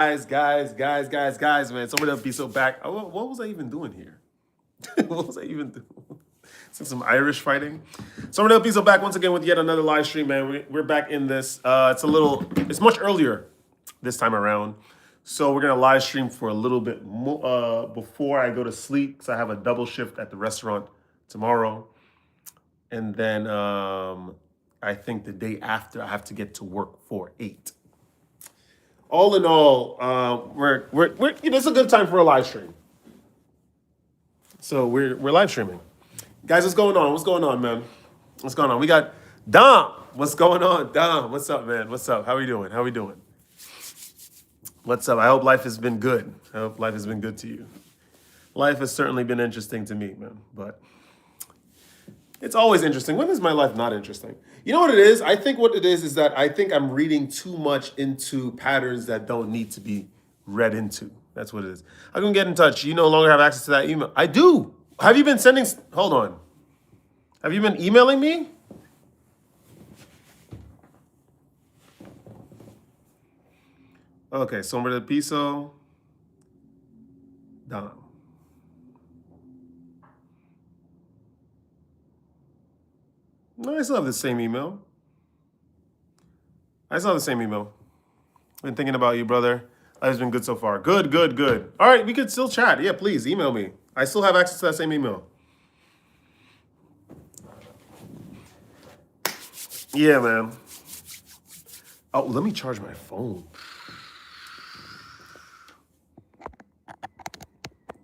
Guys, man. Somebody else be so back. What was I even doing here? What was I even doing? Some Irish fighting. Somebody else be so back once again with yet another live stream, man. We're back in this. It's much earlier this time around. So we're gonna live stream for a little bit more before I go to sleep because I have a double shift at the restaurant tomorrow, and then I think the day after I have to get to work for 8. All in all, we're it's a good time for a live stream. So we're live streaming, guys. What's going on? What's going on, man? What's going on? We got Dom. What's going on, Dom? What's up, man? What's up? How we doing? How we doing? What's up? I hope life has been good. I hope life has been good to you. Life has certainly been interesting to me, man. But it's always interesting. When is my life not interesting? You know what it is? I think what it is that I think I'm reading too much into patterns that don't need to be read into. That's what it is. I can get in touch. You no longer have access to that email. I do. Have you been sending? Hold on. Have you been emailing me? Okay, Sombra de Piso. Dom. No, I still have the same email. Been thinking about you, brother. Life's been good so far. Good. All right, we could still chat. Yeah, please email me. I still have access to that same email. Yeah, man. Oh, let me charge my phone.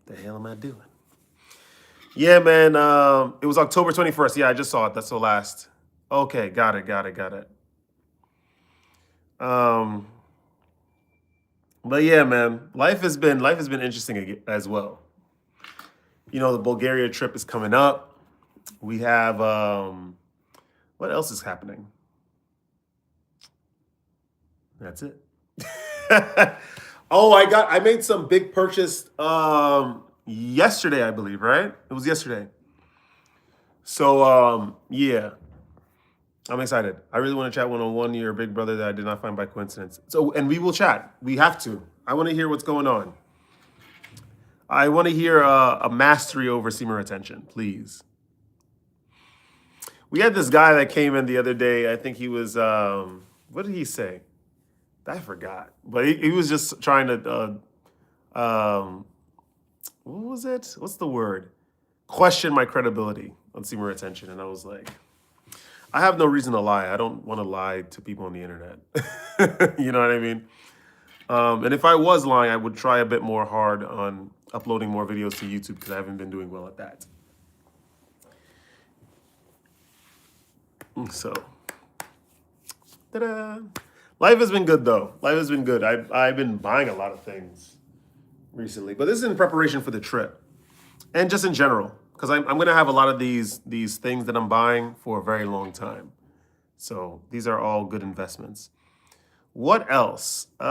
The hell am I doing? Yeah, man. It was October 21st. Yeah, I just saw it. That's the last. Okay, got it. But yeah, man, life has been interesting as well. You know, the Bulgaria trip is coming up. We have what else is happening? That's it. Oh, I made some big purchase yesterday, I believe, right? It was yesterday. So yeah. I'm excited. I really want to chat one-on-one. You're a big brother that I did not find by coincidence. So, and we will chat. We have to. I want to hear what's going on. I want to hear a mastery over semen retention, please. We had this guy that came in the other day. I think he was, what did he say? I forgot. But he was just trying to, what was it? What's the word? Question my credibility on semen retention. And I was like, I have no reason to lie. I don't want to lie to people on the internet. You know what I mean? And if I was lying, I would try a bit more hard on uploading more videos to YouTube because I haven't been doing well at that. So, ta-da! Life has been good, though. Life has been good. I've been buying a lot of things recently, but this is in preparation for the trip and just in general. Because I'm going to have a lot of these things that I'm buying for a very long time. So these are all good investments. What else? I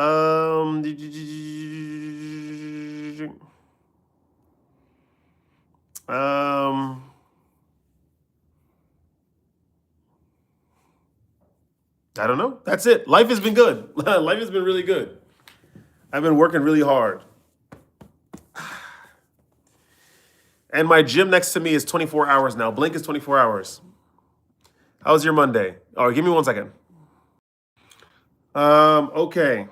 don't know. That's it. Life has been good. Life has been really good. I've been working really hard. And my gym next to me is 24 hours now. Blink is 24 hours. How was your Monday? Oh, give me 1 second. Okay.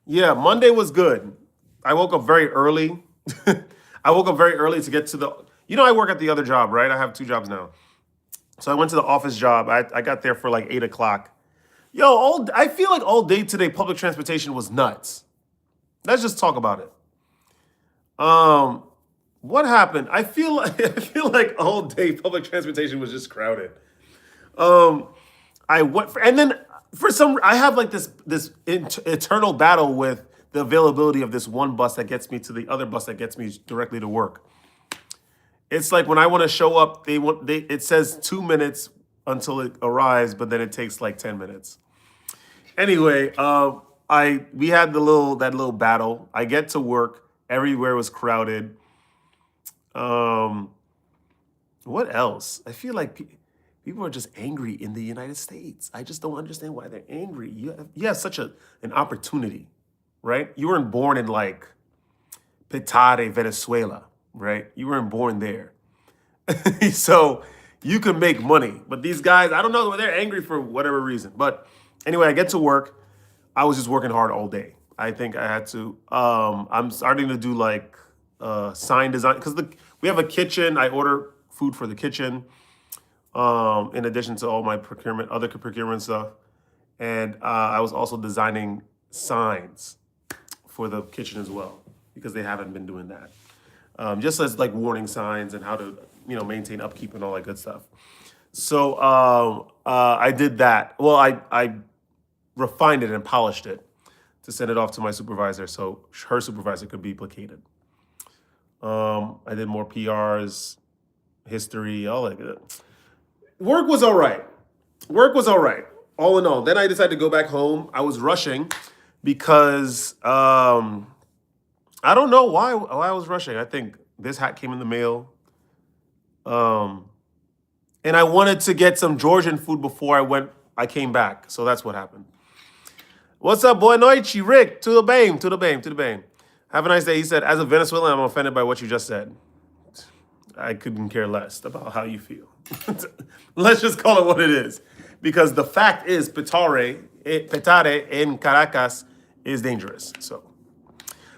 Yeah, Monday was good. I woke up very early. I woke up very early to get to the, I work at the other job, right? I have 2 jobs now. So I went to the office job. I got there for like 8 o'clock. I feel like all day today, public transportation was nuts. Let's just talk about it. What happened? I feel like all day public transportation was just crowded. I went and then I have like this eternal battle with the availability of this one bus that gets me to the other bus that gets me directly to work. It's like when I want to show up, it says 2 minutes until it arrives, but then it takes like 10 minutes. Anyway, we had that little battle. I get to work. Everywhere was crowded. What else? I feel like People are just angry in the United States. I just don't understand why they're angry. You have such an opportunity, right? You weren't born in like Petare, Venezuela, right? You weren't born there. So you can make money. But these guys, I don't know, they're angry for whatever reason. But anyway, I get to work. I was just working hard all day. I think I had to. I'm starting to do like sign design because we have a kitchen. I order food for the kitchen, in addition to all my other procurement stuff. And I was also designing signs for the kitchen as well because they haven't been doing that. Just as like warning signs and how to maintain upkeep and all that good stuff. So I did that. Well, I refined it and polished it to send it off to my supervisor so her supervisor could be placated. I did more PRs, history, all that good. Work was all right. Work was all right, all in all. Then I decided to go back home. I was rushing because I don't know why I was rushing. I think this hat came in the mail. And I wanted to get some Georgian food before I came back. So that's what happened. What's up, boy? Noichi, Rick, to the BAME, to the BAME, to the BAME. Have a nice day. He said, as a Venezuelan, I'm offended by what you just said. I couldn't care less about how you feel. Let's just call it what it is. Because the fact is, petare in Caracas is dangerous. So,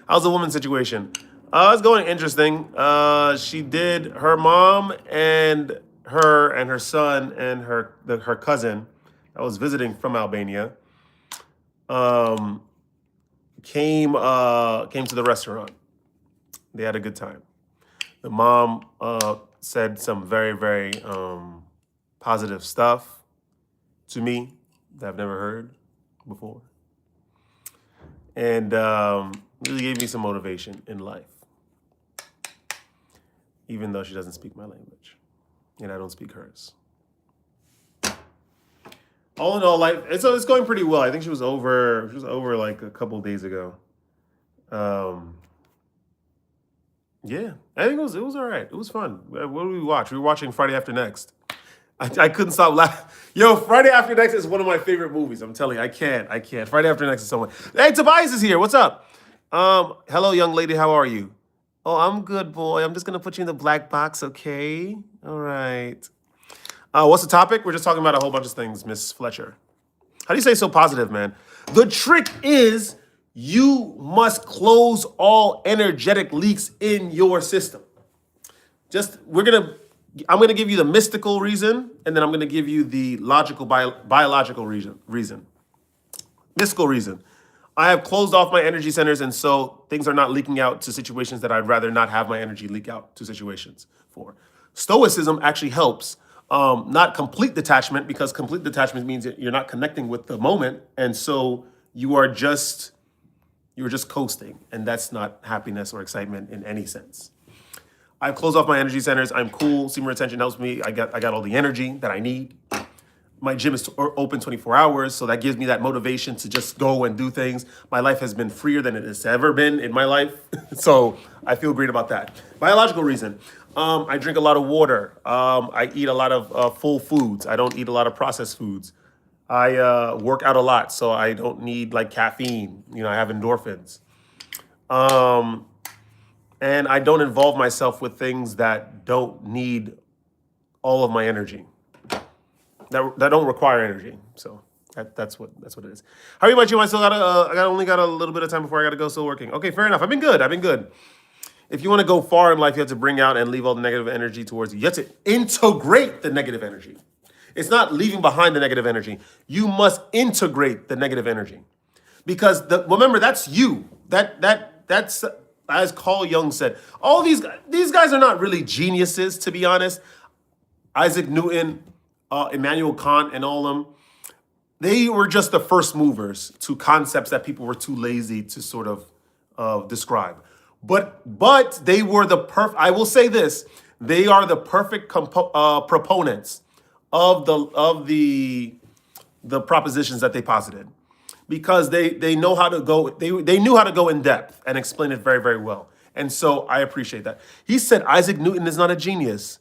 how's the woman's situation? It's going interesting. Her mom and her son and her cousin that was visiting from Albania came to the restaurant. They had a good time. The mom said some very, very positive stuff to me that I've never heard before. And really gave me some motivation in life. Even though she doesn't speak my language. And I don't speak hers. All in all, it's going pretty well. I think she was over like a couple days ago. Yeah, I think it was all right. It was fun. What did we watch? We were watching Friday After Next. I couldn't stop laughing. Yo, Friday After Next is one of my favorite movies. I'm telling you, I can't. Friday After Next is so much. Hey, Tobias is here. What's up? Hello, young lady. How are you? Oh, I'm good, boy. I'm just gonna put you in the black box, okay? All right. What's the topic? We're just talking about a whole bunch of things, Miss Fletcher. How do you say so positive, man? The trick is you must close all energetic leaks in your system. I'm gonna give you the mystical reason, and then I'm gonna give you the logical, biological reason. Mystical reason. I have closed off my energy centers, and so things are not leaking out to situations that I'd rather not have my energy leak out to situations for. Stoicism actually helps. Not complete detachment, because complete detachment means that you're not connecting with the moment, and so you're just coasting, and that's not happiness or excitement in any sense. I've closed off my energy centers. I'm cool. Semen retention helps me. I got all the energy that I need. My gym is open 24 hours, so that gives me that motivation to just go and do things. My life has been freer than it has ever been in my life, so I feel great about that. Biological reason. I drink a lot of water. I eat a lot of full foods. I don't eat a lot of processed foods. I work out a lot, so I don't need like caffeine. I have endorphins. And I don't involve myself with things that don't need all of my energy. That don't require energy. So that's what it is. How are you, Mike? I still only got a little bit of time before I gotta go. Still working. Okay, fair enough. I've been good. If you want to go far in life, you have to bring out and leave all the negative energy towards you. You have to integrate the negative energy. It's not leaving behind the negative energy. You must integrate the negative energy. Because remember, that's you. That's as Carl Jung said. All these guys are not really geniuses, to be honest. Isaac Newton, Immanuel Kant, and all of them. They were just the first movers to concepts that people were too lazy to sort of describe. But they were I will say this, they are the perfect proponents of the propositions that they posited, because they know how to go, they knew how to go in depth and explain it very, very well. And so I appreciate that. He said Isaac Newton is not a genius.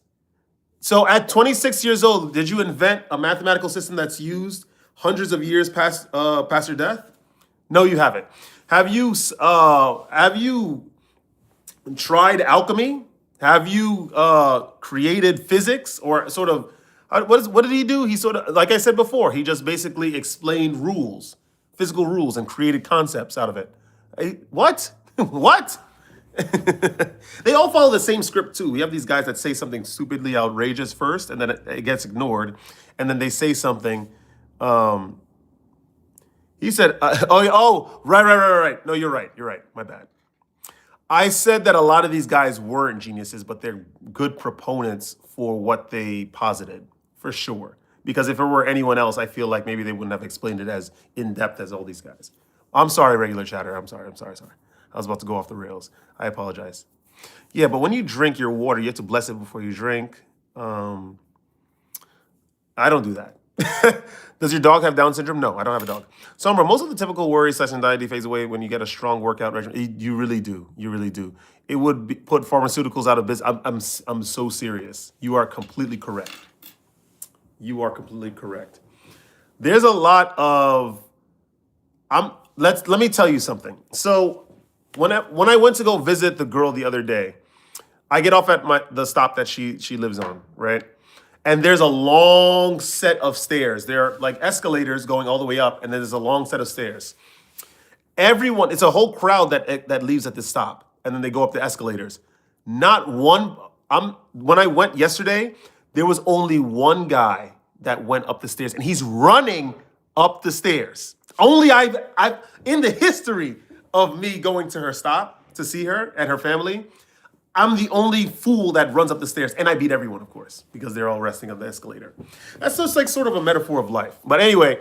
So at 26 years old, did you invent a mathematical system that's used hundreds of years past your death? No, you haven't. Have you tried alchemy? Have you created physics or sort of what did he do? He sort of, like I said before, he just basically explained rules, physical rules, and created concepts out of it. What? What? They all follow the same script too. We have these guys that say something stupidly outrageous first, and then it gets ignored, and then they say something. Um, he said, right. No, you're right. You're right. My bad. I said that a lot of these guys weren't geniuses, but they're good proponents for what they posited, for sure. Because if it were anyone else, I feel like maybe they wouldn't have explained it as in depth as all these guys. I'm sorry, regular chatter. I'm sorry. I was about to go off the rails. I apologize. Yeah, but when you drink your water, you have to bless it before you drink. Um, I don't do that. Does your dog have Down syndrome? No, I don't have a dog. Sombra, most of the typical worries / anxiety fades away when you get a strong workout regimen. You really do. You really do. It would put pharmaceuticals out of business. I'm so serious. You are completely correct. You are completely correct. There's a lot of let me tell you something. So when I went to go visit the girl the other day, I get off at the stop that she lives on, right? And there's a long set of stairs. They're like escalators going all the way up, and then there's a long set of stairs. Everyone, it's a whole crowd that leaves at this stop, and then they go up the escalators. Not one. When I went yesterday, there was only one guy that went up the stairs, and he's running up the stairs. Only I've in the history of me going to her stop to see her and her family, I'm the only fool that runs up the stairs, and I beat everyone, of course, because they're all resting on the escalator. That's just like sort of a metaphor of life. But anyway,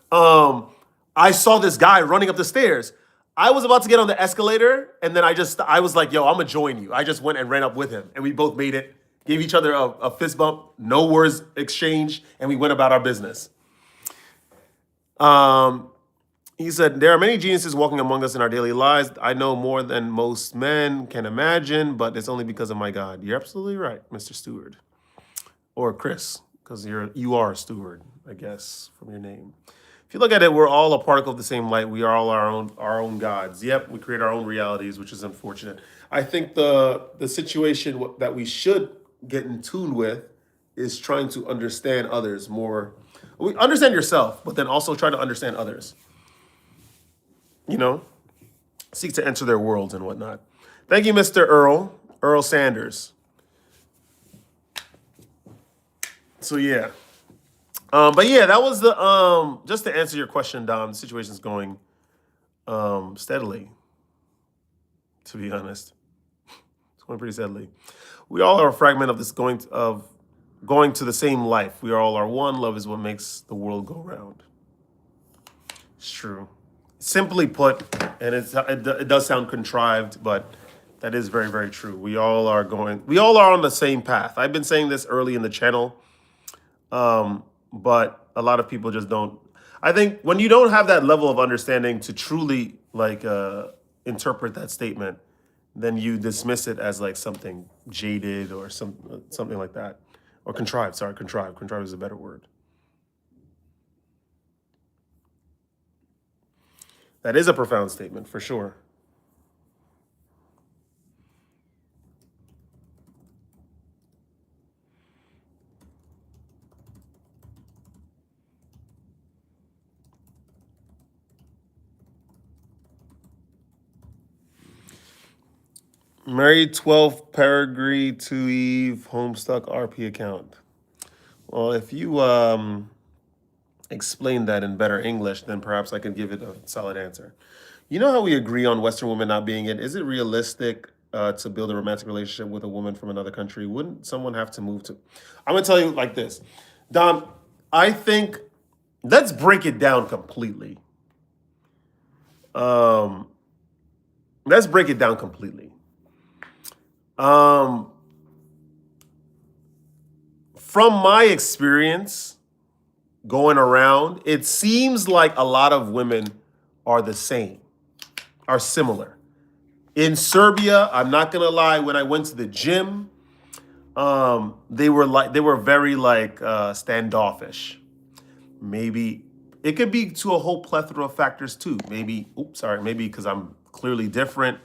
I saw this guy running up the stairs. I was about to get on the escalator, and then I was like, yo, I'm gonna join you. I just went and ran up with him, and we both made it, gave each other a fist bump, no words exchanged, and we went about our business. He said, there are many geniuses walking among us in our daily lives. I know more than most men can imagine, but it's only because of my God. You're absolutely right, Mr. Steward. Or Chris, because you are a steward, I guess, from your name. If you look at it, we're all a particle of the same light. We are all our own gods. Yep, we create our own realities, which is unfortunate. I think the situation that we should get in tune with is trying to understand others more. Understand yourself, but then also try to understand others. You know, seek to enter their worlds and whatnot. Thank you, Mr. Earl Sanders. So yeah, but yeah, that was the just to answer your question, Dom. The situation's going steadily. To be honest, it's going pretty steadily. We all are a fragment of this going to the same life. We all are one. Love is what makes the world go round. It's true. Simply put, and it does sound contrived, but that is very, very true. We all are on the same path. I've been saying this early in the channel, but a lot of people just don't. I think when you don't have that level of understanding to truly interpret that statement, then you dismiss it as like something jaded or something like that, or contrived. Sorry, contrived. Contrived is a better word. That is a profound statement, for sure. Married 12 Peregree to Eve Homestuck RP account. Well, if you explain that in better English, then perhaps I can give it a solid answer. You know how we agree on Western women not being it? Is it realistic to build a romantic relationship with a woman from another country? Wouldn't someone have to move to? I'm gonna tell you like this, Dom. I think let's break it down completely. Let's break it down completely. From my experience going around, it seems like a lot of women are the same, are similar. In Serbia, I'm not gonna lie, when I went to the gym, they were very like standoffish. Maybe it could be to a whole plethora of factors too. Maybe because I'm clearly different.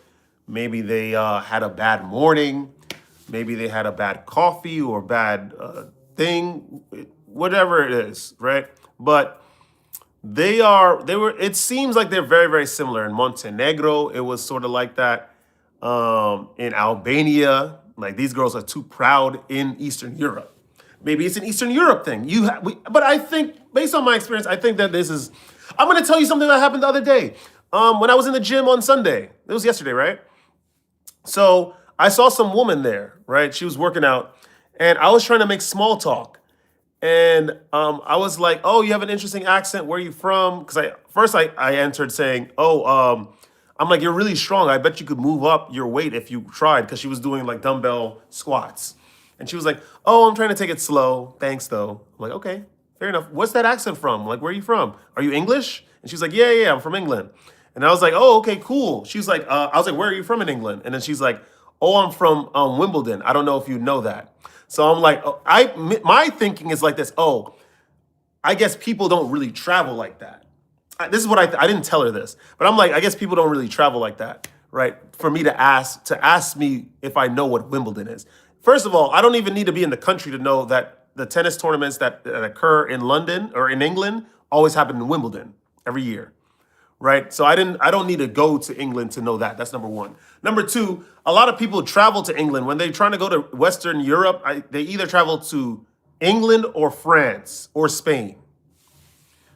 Maybe they had a bad morning. Maybe they had a bad coffee or bad thing, whatever it is, right? But it seems like they're very, very similar. In Montenegro, it was sort of like that. In Albania, like these girls are too proud in Eastern Europe. Maybe it's an Eastern Europe thing. But I think, based on my experience, I think that this is. I'm going to tell you something that happened the other day. When I was in the gym on Sunday, it was yesterday, right? So I saw some woman there, right? She was working out, and I was trying to make small talk. And I was like, "Oh, you have an interesting accent. Where are you from?" Because I answered saying, "Oh, I'm like, you're really strong. I bet you could move up your weight if you tried." Because she was doing like dumbbell squats, and she was like, "Oh, I'm trying to take it slow. Thanks, though." I'm like, "Okay, fair enough. What's that accent from? Like, where are you from? Are you English?" And she was like, "Yeah, yeah, I'm from England." And I was like, "Oh, okay, cool." She's like, I was like, "Where are you from in England?" And then she's like, "Oh, I'm from Wimbledon. I don't know if you know that." So I'm like, my thinking is like this. Oh, I guess people don't really travel like that. This is what I didn't tell her this, but I'm like, I guess people don't really travel like that, right? For me to ask me if I know what Wimbledon is. First of all, I don't even need to be in the country to know that the tennis tournaments that occur in London or in England always happen in Wimbledon every year, right? So I don't need to go to England to know that. That's number one. Number two, a lot of people travel to England when they're trying to go to Western Europe. They either travel to England or France or Spain.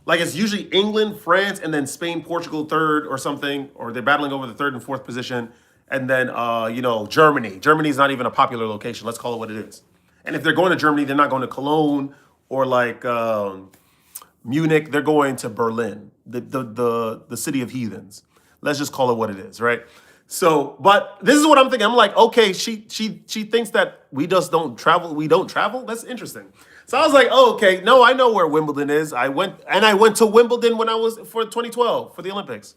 Like it's usually England, France, and then Spain, Portugal third or something, or they're battling over the third and fourth position. And then Germany. Germany's not even a popular location. Let's call it what it is. And if they're going to Germany, they're not going to Cologne or like Munich. They're going to Berlin, the city of heathens. Let's just call it what it is, right? So, but this is what I'm thinking. I'm like, okay, she thinks that we just don't travel. We don't travel. That's interesting. So I was like, oh, okay, no, I know where Wimbledon is. I went to Wimbledon when I was for 2012 for the Olympics,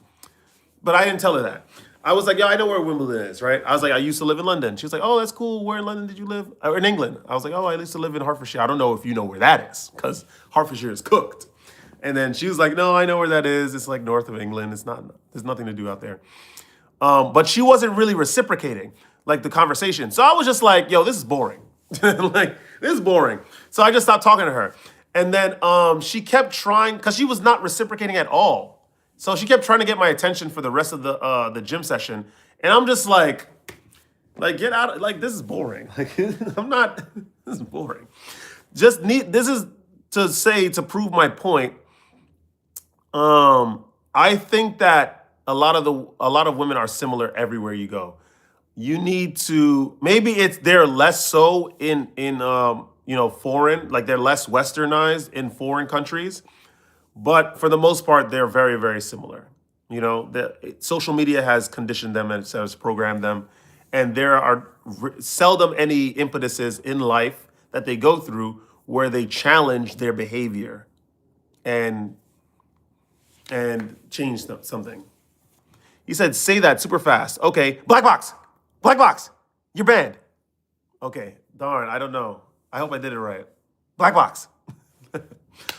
but I didn't tell her that. I was like, yeah, I know where Wimbledon is, right? I was like, I used to live in London. She was like, oh, that's cool. Where in London did you live? Or in England. I was like, oh, I used to live in Hertfordshire. I don't know if you know where that is, because Hertfordshire is cooked. And then she was like, no, I know where that is. It's like north of England. There's nothing to do out there. But she wasn't really reciprocating like the conversation. So I was just like, yo, this is boring. Like, this is boring. So I just stopped talking to her. And then she kept trying, because she was not reciprocating at all. So she kept trying to get my attention for the rest of the gym session. And I'm just like get out, like, this is boring. Like, this is boring. This is to prove my point. I think that a lot of women are similar everywhere you go. You need to, maybe they're less so in foreign, like they're less westernized in foreign countries, but for the most part they're very, very similar. Social media has conditioned them and has programmed them, and there are seldom any impetuses in life that they go through where they challenge their behavior and change something. He said, say that super fast. Okay, Black Box, you're banned. Okay, darn, I don't know. I hope I did it right. Black Box.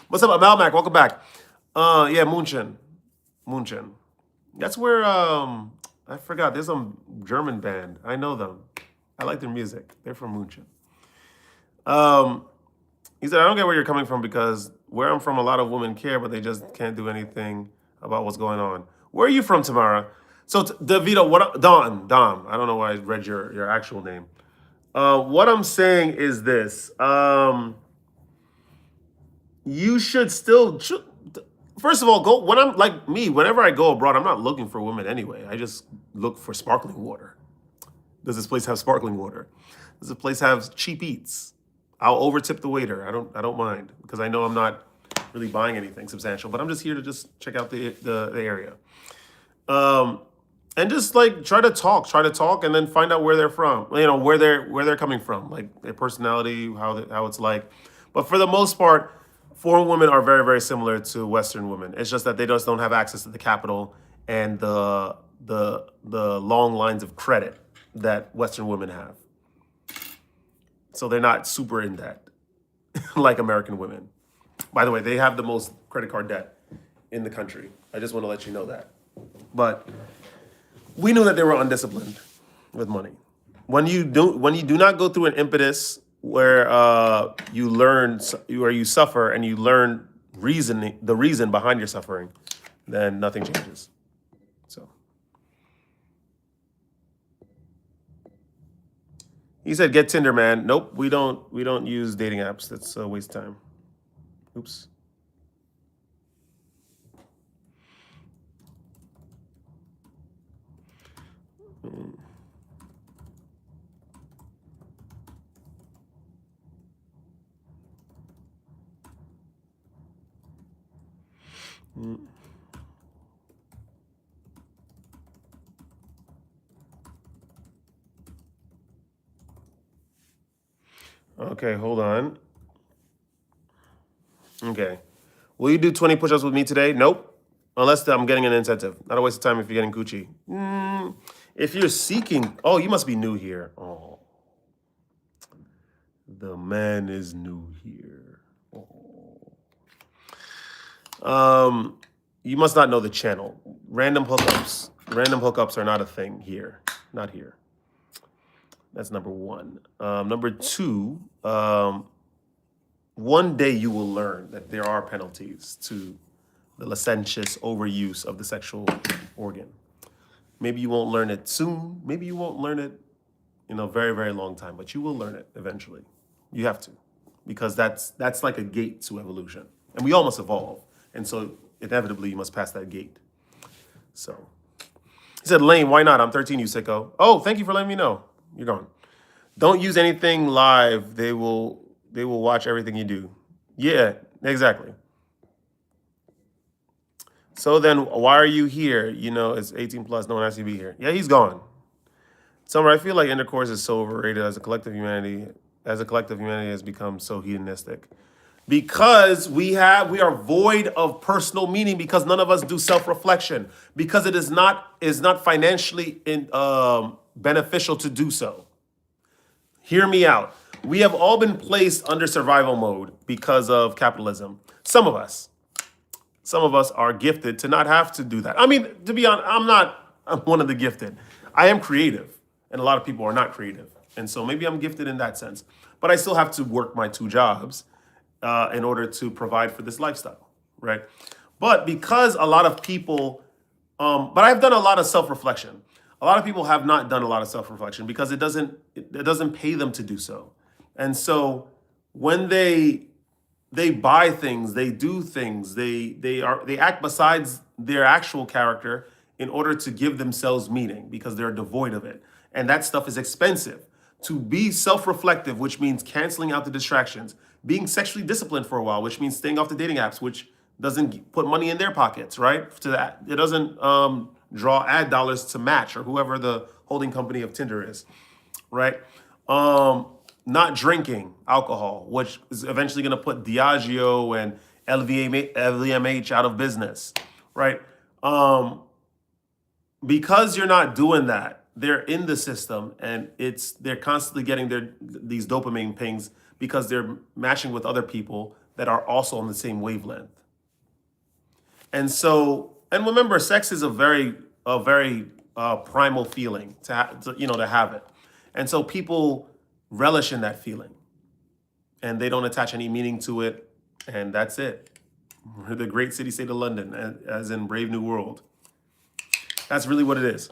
What's up, Malmac? Welcome back. Yeah, Munchen. That's where, I forgot, there's some German band. I know them. I like their music. They're from Munchen. He said, I don't get where you're coming from, because where I'm from, a lot of women care, but they just can't do anything about what's going on. Where are you from, Tamara? So, Davida, Dom, I don't know why I read your actual name. What I'm saying is this. You should still, first of all, whenever I go abroad, I'm not looking for women anyway. I just look for sparkling water. Does this place have sparkling water? Does this place have cheap eats? I'll overtip the waiter. I don't mind, because I know I'm not really buying anything substantial, but I'm just here to just check out the area. And just like try to talk and then find out where they're from, where they're coming from, like their personality, how it's like. But for the most part, foreign women are very, very similar to Western women. It's just that they just don't have access to the capital and the long lines of credit that Western women have. So they're not super in debt like American women. By the way, they have the most credit card debt in the country. I just want to let you know that. But we knew that they were undisciplined with money. When you do not go through an impetus where you learn, where you suffer and you learn the reason behind your suffering, then nothing changes. So he said, "Get Tinder, man." Nope, we don't use dating apps. That's a waste of time. Oops. Okay, hold on. Okay. Will you do 20 push-ups with me today? Nope. Unless I'm getting an incentive. Not a waste of time if you're getting coochie. If you're seeking, oh, you must be new here. Oh, the man is new here. Oh. You must not know the channel. Random hookups are not a thing here. Not here. That's number one. Number two, one day you will learn that there are penalties to the licentious overuse of the sexual organ. Maybe you won't learn it soon. Maybe you won't learn it in a very, very long time, but you will learn it eventually. You have to, because that's like a gate to evolution. And we all must evolve. And so inevitably you must pass that gate. So he said, "Lane, why not? I'm 13, you sicko." Oh, thank you for letting me know. You're gone. Don't use anything live. They will watch everything you do. Yeah, exactly. So then why are you here? You know, it's 18 plus. No one has to be here. Yeah, he's gone. Summer, I feel like intercourse is so overrated as a collective humanity. As a collective humanity has become so hedonistic. Because we are void of personal meaning, because none of us do self-reflection, because it is not financially beneficial to do so. Hear me out. We have all been placed under survival mode because of capitalism. Some of us are gifted to not have to do that. I mean, to be honest, I'm one of the gifted. I am creative, and a lot of people are not creative. And so maybe I'm gifted in that sense. But I still have to work my two jobs in order to provide for this lifestyle, right? But because a lot of people, but I've done a lot of self-reflection. A lot of people have not done a lot of self-reflection because it doesn't pay them to do so. And so when they buy things, they do things, they act besides their actual character in order to give themselves meaning because they're devoid of it. And that stuff is expensive. To be self-reflective, which means canceling out the distractions, being sexually disciplined for a while, which means staying off the dating apps, which doesn't put money in their pockets, right? To that, it doesn't draw ad dollars to Match or whoever the holding company of Tinder is, right? Not drinking alcohol, which is eventually going to put Diageo and LVMH out of business, right? Because you're not doing that, they're in the system, and they're constantly getting these dopamine pings because they're matching with other people that are also on the same wavelength. And so, and remember, sex is a very primal feeling to have it, and so people relish in that feeling, and they don't attach any meaning to it, and that's it. The great city-state of London, as in Brave New World. That's really what it is.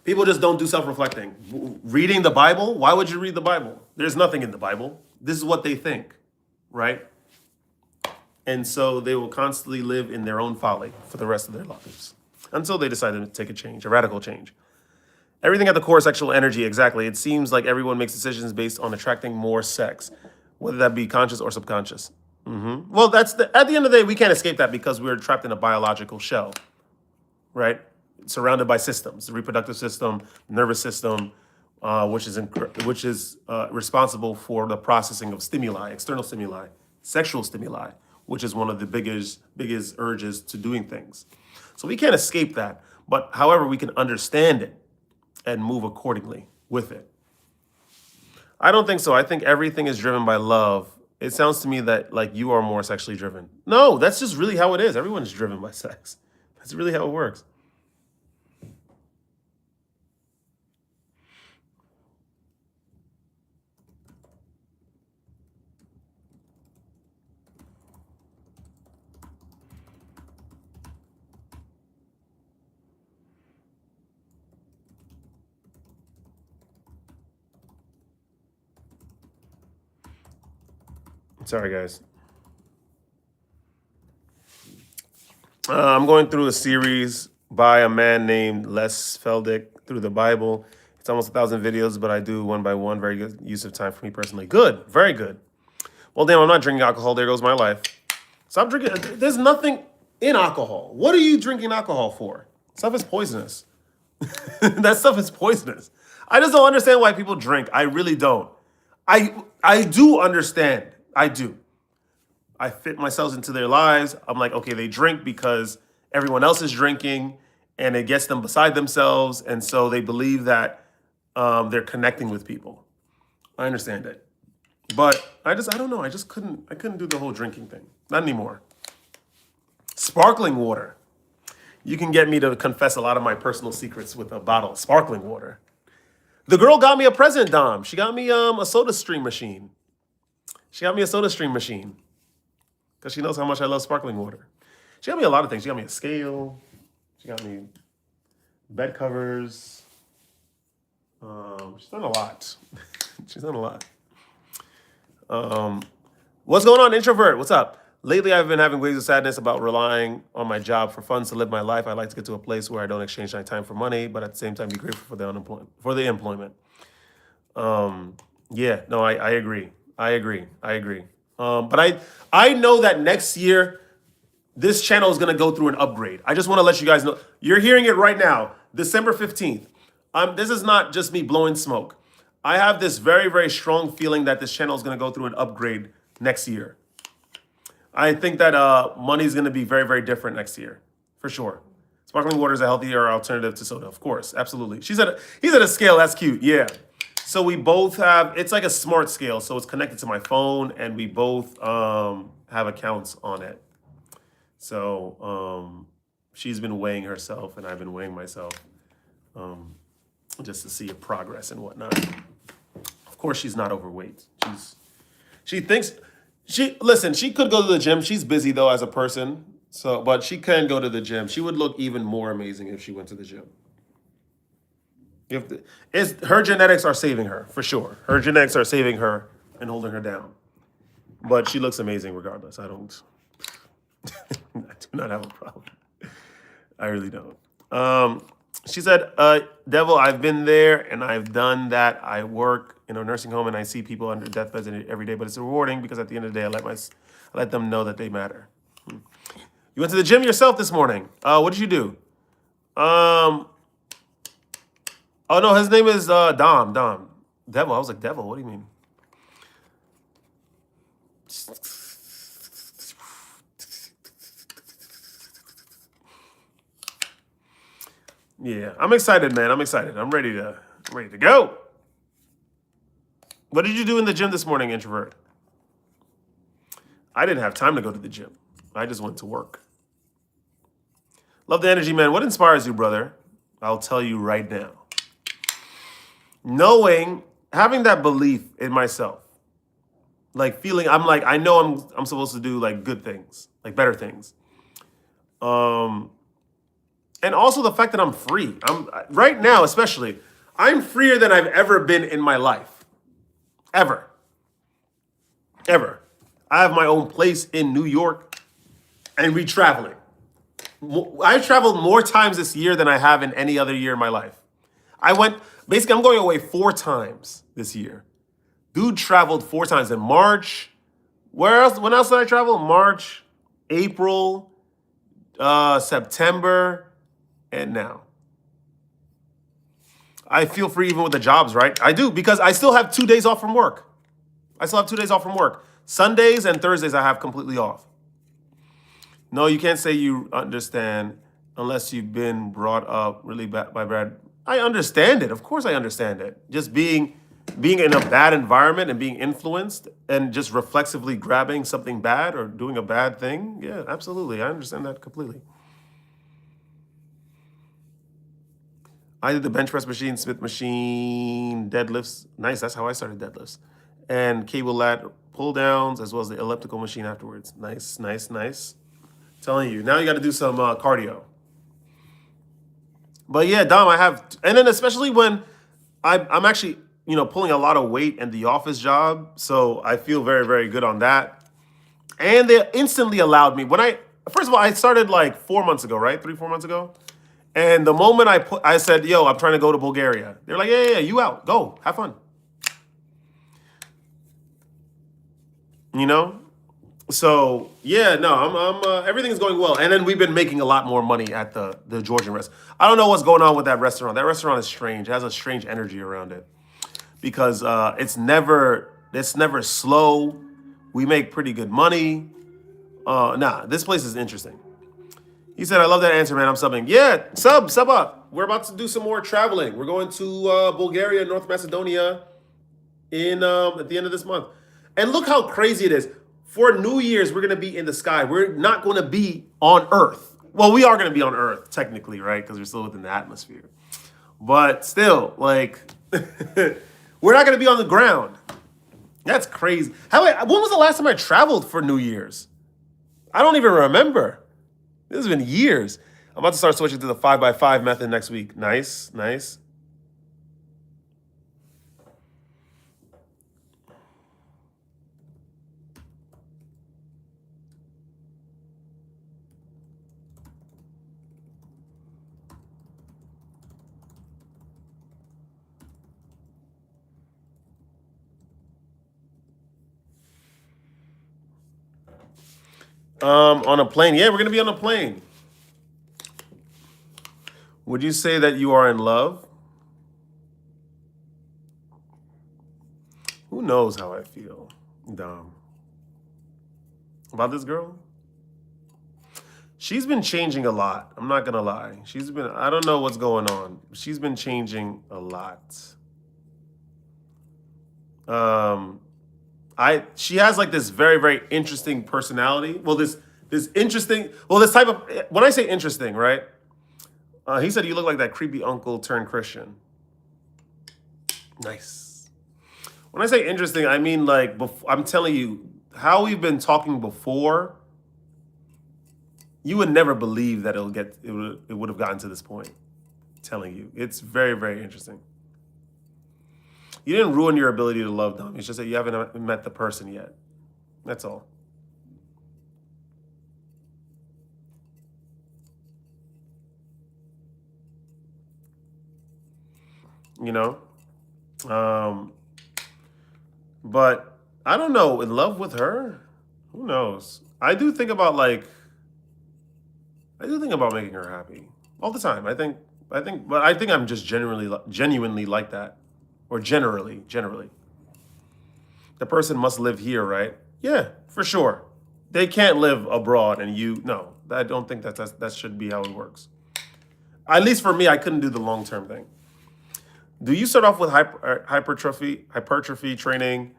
People just don't do self-reflecting. Reading the Bible, why would you read the Bible? There's nothing in the Bible. This is what they think, right? And so they will constantly live in their own folly for the rest of their lives until they decide to take a change, a radical change. Everything at the core is sexual energy, exactly. It seems like everyone makes decisions based on attracting more sex, whether that be conscious or subconscious. Well, at the end of the day, we can't escape that because we're trapped in a biological shell, right? Surrounded by systems, the reproductive system, nervous system, which is responsible for the processing of stimuli, external stimuli, sexual stimuli, which is one of the biggest urges to doing things. So we can't escape that. But however, we can understand it and move accordingly with it. I don't think so. I think everything is driven by love. It sounds to me that like you are more sexually driven. No, that's just really how it is. Everyone is driven by sex. That's really how it works. Sorry, guys. I'm going through a series by a man named Les Feldick through the Bible. It's almost 1,000 videos, but I do one by one. Very good use of time for me personally. Good, very good. Well, damn, I'm not drinking alcohol. There goes my life. Stop drinking. There's nothing in alcohol. What are you drinking alcohol for? Stuff is poisonous. That stuff is poisonous. I just don't understand why people drink. I really don't. I do understand. I do. I fit myself into their lives. I'm like, okay, they drink because everyone else is drinking and it gets them beside themselves. And so they believe that they're connecting with people. I understand it. But I don't know. I couldn't do the whole drinking thing. Not anymore. Sparkling water. You can get me to confess a lot of my personal secrets with a bottle of sparkling water. The girl got me a present, Dom. She got me a soda stream machine. She got me a soda stream machine because she knows how much I love sparkling water. She got me a lot of things. She got me a scale. She got me bed covers. She's done a lot. She's done a lot. What's going on, introvert? What's up? Lately, I've been having waves of sadness about relying on my job for funds to live my life. I'd like to get to a place where I don't exchange my time for money, but at the same time, be grateful for the employment. Yeah, no, I agree. I agree. But I know that next year, this channel is going to go through an upgrade. I just want to let you guys know. You're hearing it right now, December 15th. This is not just me blowing smoke. I have this very, very strong feeling that this channel is going to go through an upgrade next year. I think that money is going to be very, very different next year, for sure. Sparkling water is a healthier alternative to soda, of course, absolutely. He's at a scale, that's cute, yeah. So we both have, it's like a smart scale, so it's connected to my phone, and we both have accounts on it. So she's been weighing herself, and I've been weighing myself just to see a progress and whatnot. Of course, she's not overweight. She could go to the gym. She's busy though as a person, but she can go to the gym. She would look even more amazing if she went to the gym. Her genetics are saving her, for sure. Her genetics are saving her and holding her down. But she looks amazing regardless. I do not have a problem. I really don't. She said, Devil, I've been there and I've done that. I work in a nursing home and I see people under deathbeds every day, but it's rewarding because at the end of the day, I let them know that they matter. You went to the gym yourself this morning. What did you do? Oh no, his name is Dom. Devil. I was like, Devil, what do you mean? Yeah, I'm excited, man. I'm excited. I'm ready to go. What did you do in the gym this morning, introvert? I didn't have time to go to the gym. I just went to work. Love the energy, man. What inspires you, brother? I'll tell you right now. Having that belief in myself. Like feeling, I know I'm supposed to do like good things, like better things. And also the fact that I'm free. Right now, especially, I'm freer than I've ever been in my life. Ever. I have my own place in New York and we traveling. I've traveled more times this year than I have in any other year in my life. I'm going away 4 times this year. Dude traveled 4 times in March. When else did I travel? March, April, September, and now. I feel free even with the jobs, right? I do, because I still have 2 days off from work. Sundays and Thursdays I have completely off. No, you can't say you understand unless you've been brought up really by Brad. I understand it. Of course I understand it. Just being being in a bad environment and being influenced and just reflexively grabbing something bad or doing a bad thing. Yeah, absolutely. I understand that completely. I did the bench press machine, Smith machine, deadlifts. Nice. That's how I started deadlifts. And cable lat pull downs, as well as the elliptical machine afterwards. Nice, nice, nice. Telling you. Now you got to do some cardio. But yeah, Dom, I have, and then especially when I'm actually, pulling a lot of weight in the office job. So I feel very, very good on that. And they instantly allowed me, first of all, I started like 4 months ago, right? 3, 4 months ago. And the moment I said, yo, I'm trying to go to Bulgaria. They're like, yeah, you out. Go. Have fun. You know? So, yeah, no, everything's going well. And then we've been making a lot more money at the Georgian restaurant. I don't know what's going on with that restaurant. That restaurant is strange. It has a strange energy around it because it's never slow. We make pretty good money. This place is interesting. He said, I love that answer, man. I'm subbing. Yeah, sub up. We're about to do some more traveling. We're going to Bulgaria, North Macedonia in at the end of this month. And look how crazy it is. For New Year's, we're going to be in the sky. We're not going to be on Earth. Well, we are going to be on Earth, technically, right? Because we're still within the atmosphere. But still, like, we're not going to be on the ground. That's crazy. When was the last time I traveled for New Year's? I don't even remember. This has been years. I'm about to start switching to the 5x5 method next week. Nice, nice. On a plane. Yeah, we're gonna be on a plane. Would you say that you are in love? Who knows how I feel, Dom, about this girl? She's been changing a lot. I'm not gonna lie. I don't know what's going on. She's been changing a lot. She has like this very, very interesting personality. Well, this type of, when I say interesting, right? He said you look like that creepy uncle turned Christian. Nice. When I say interesting, I mean like, I'm telling you, how we've been talking before, you would never believe that it would have gotten to this point. I'm telling you, it's very, very interesting. You didn't ruin your ability to love them. It's just that you haven't met the person yet. That's all. You know? But I don't know. In love with her? Who knows? I do think about making her happy all the time. But I think I'm just genuinely like that, or generally. The person must live here, right? Yeah, for sure. They can't live abroad, and no, I don't think that should be how it works. At least for me, I couldn't do the long-term thing. Do you start off with hypertrophy training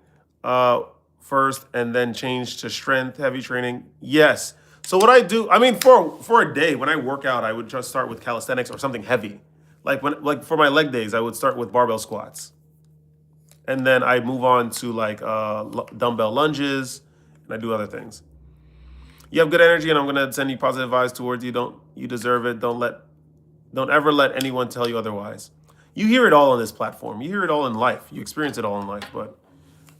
first, and then change to strength heavy training? Yes. So what I do, I mean, for a day when I work out, I would just start with calisthenics or something heavy. Like for my leg days, I would start with barbell squats, and then I move on to like dumbbell lunges, and I do other things. You have good energy, and I'm gonna send you positive vibes towards you. You deserve it. Don't ever let anyone tell you otherwise. You hear it all on this platform. You hear it all in life. You experience it all in life. But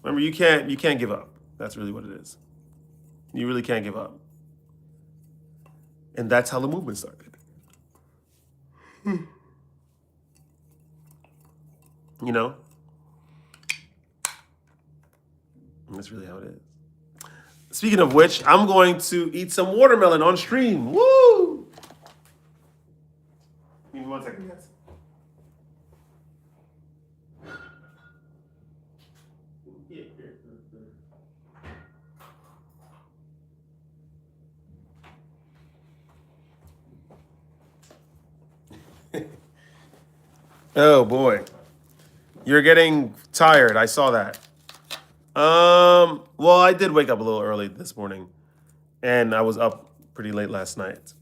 remember, you can't give up. That's really what it is. You really can't give up. And that's how the movement started. You know? And that's really how it is. Speaking of which, I'm going to eat some watermelon on stream. Woo! Give me 1 second, guys. Oh boy. You're getting tired. I saw that. Well, I did wake up a little early this morning, and I was up pretty late last night,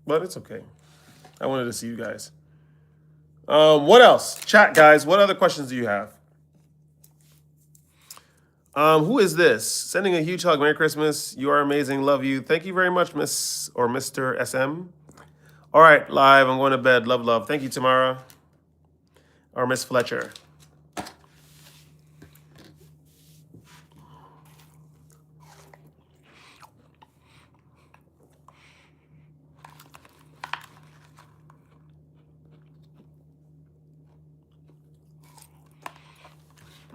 but it's okay. I wanted to see you guys. What else? Chat, guys. What other questions do you have? Who is this? Sending a huge hug. Merry Christmas. You are amazing. Love you. Thank you very much, Miss or Mr. SM. All right, live. I'm going to bed. Love, love. Thank you, Tamara. Or Miss Fletcher.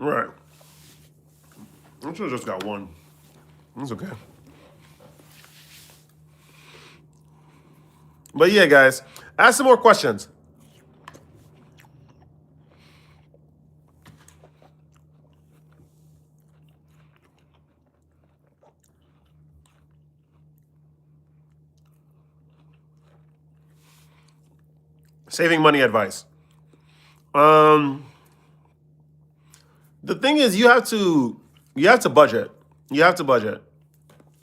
All right. I should have just got one. It's okay. But yeah, guys, ask some more questions. Saving money advice. The thing is, you have to budget. You have to budget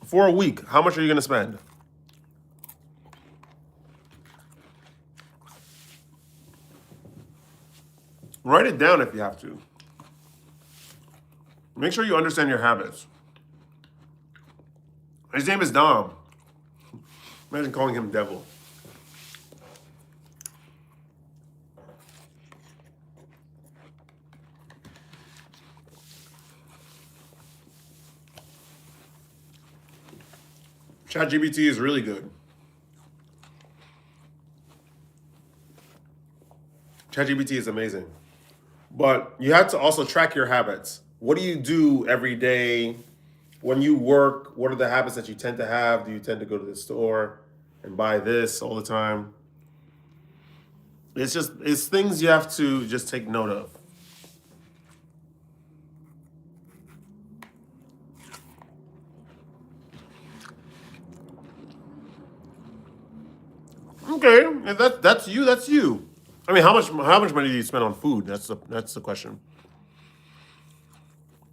for a week. How much are you going to spend? Write it down if you have to. Make sure you understand your habits. His name is Dom. Imagine calling him Devil. ChatGPT is really good. ChatGPT is amazing. But you have to also track your habits. What do you do every day? When you work, what are the habits that you tend to have? Do you tend to go to the store and buy this all the time? It's things you have to just take note of. Okay, if that's you, that's you. I mean, how much money do you spend on food? That's the question.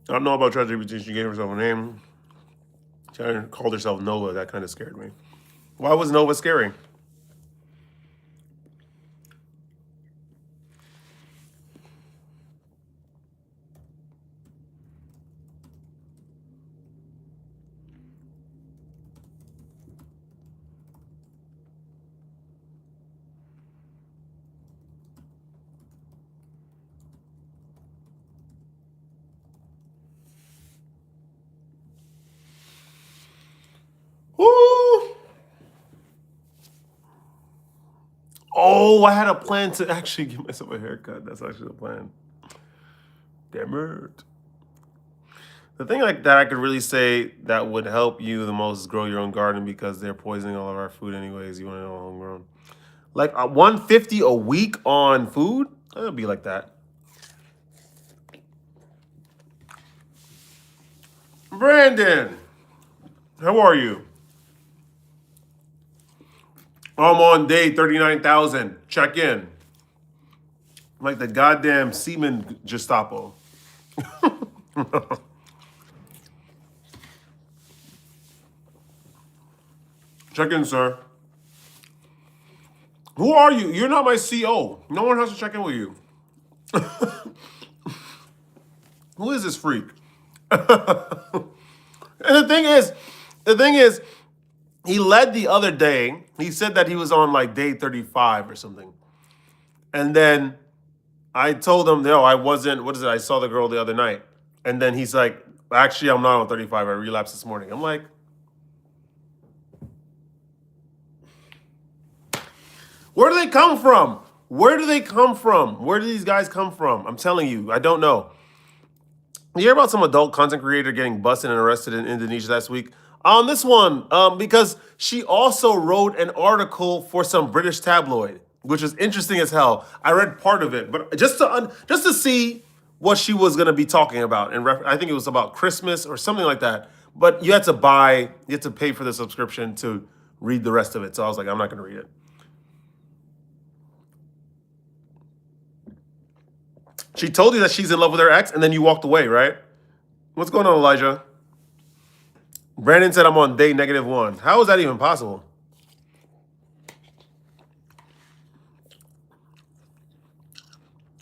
I don't know about ChatGPT. She gave herself a name. She called herself Nova. That kind of scared me. Why was Nova scary? Woo! Oh, I had a plan to actually give myself a haircut. That's actually the plan. Damn it. The thing like that I could really say that would help you the most is grow your own garden because they're poisoning all of our food anyways. You want it all homegrown. Like $150 a week on food? It'll be like that. Brandon, how are you? I'm on day 39,000. Check in. Like the goddamn semen Gestapo. Check in, sir. Who are you? You're not my CO. No one has to check in with you. Who is this freak? And the thing is, he led the other day. He said that he was on like day 35 or something. And then I told him, no, I wasn't. What is it? I saw the girl the other night. And then he's like, actually, I'm not on 35. I relapsed this morning. I'm like, where do they come from? Where do they come from? Where do these guys come from? I'm telling you, I don't know. You hear about some adult content creator getting busted and arrested in Indonesia last week? On this one, because she also wrote an article for some British tabloid, which is interesting as hell. I read part of it, but just to see what she was going to be talking about, and I think it was about Christmas or something like that. But you had to pay for the subscription to read the rest of it. So I was like, I'm not going to read it. She told you that she's in love with her ex, and then you walked away, right? What's going on, Elijah? Brandon said I'm on day -1. How is that even possible?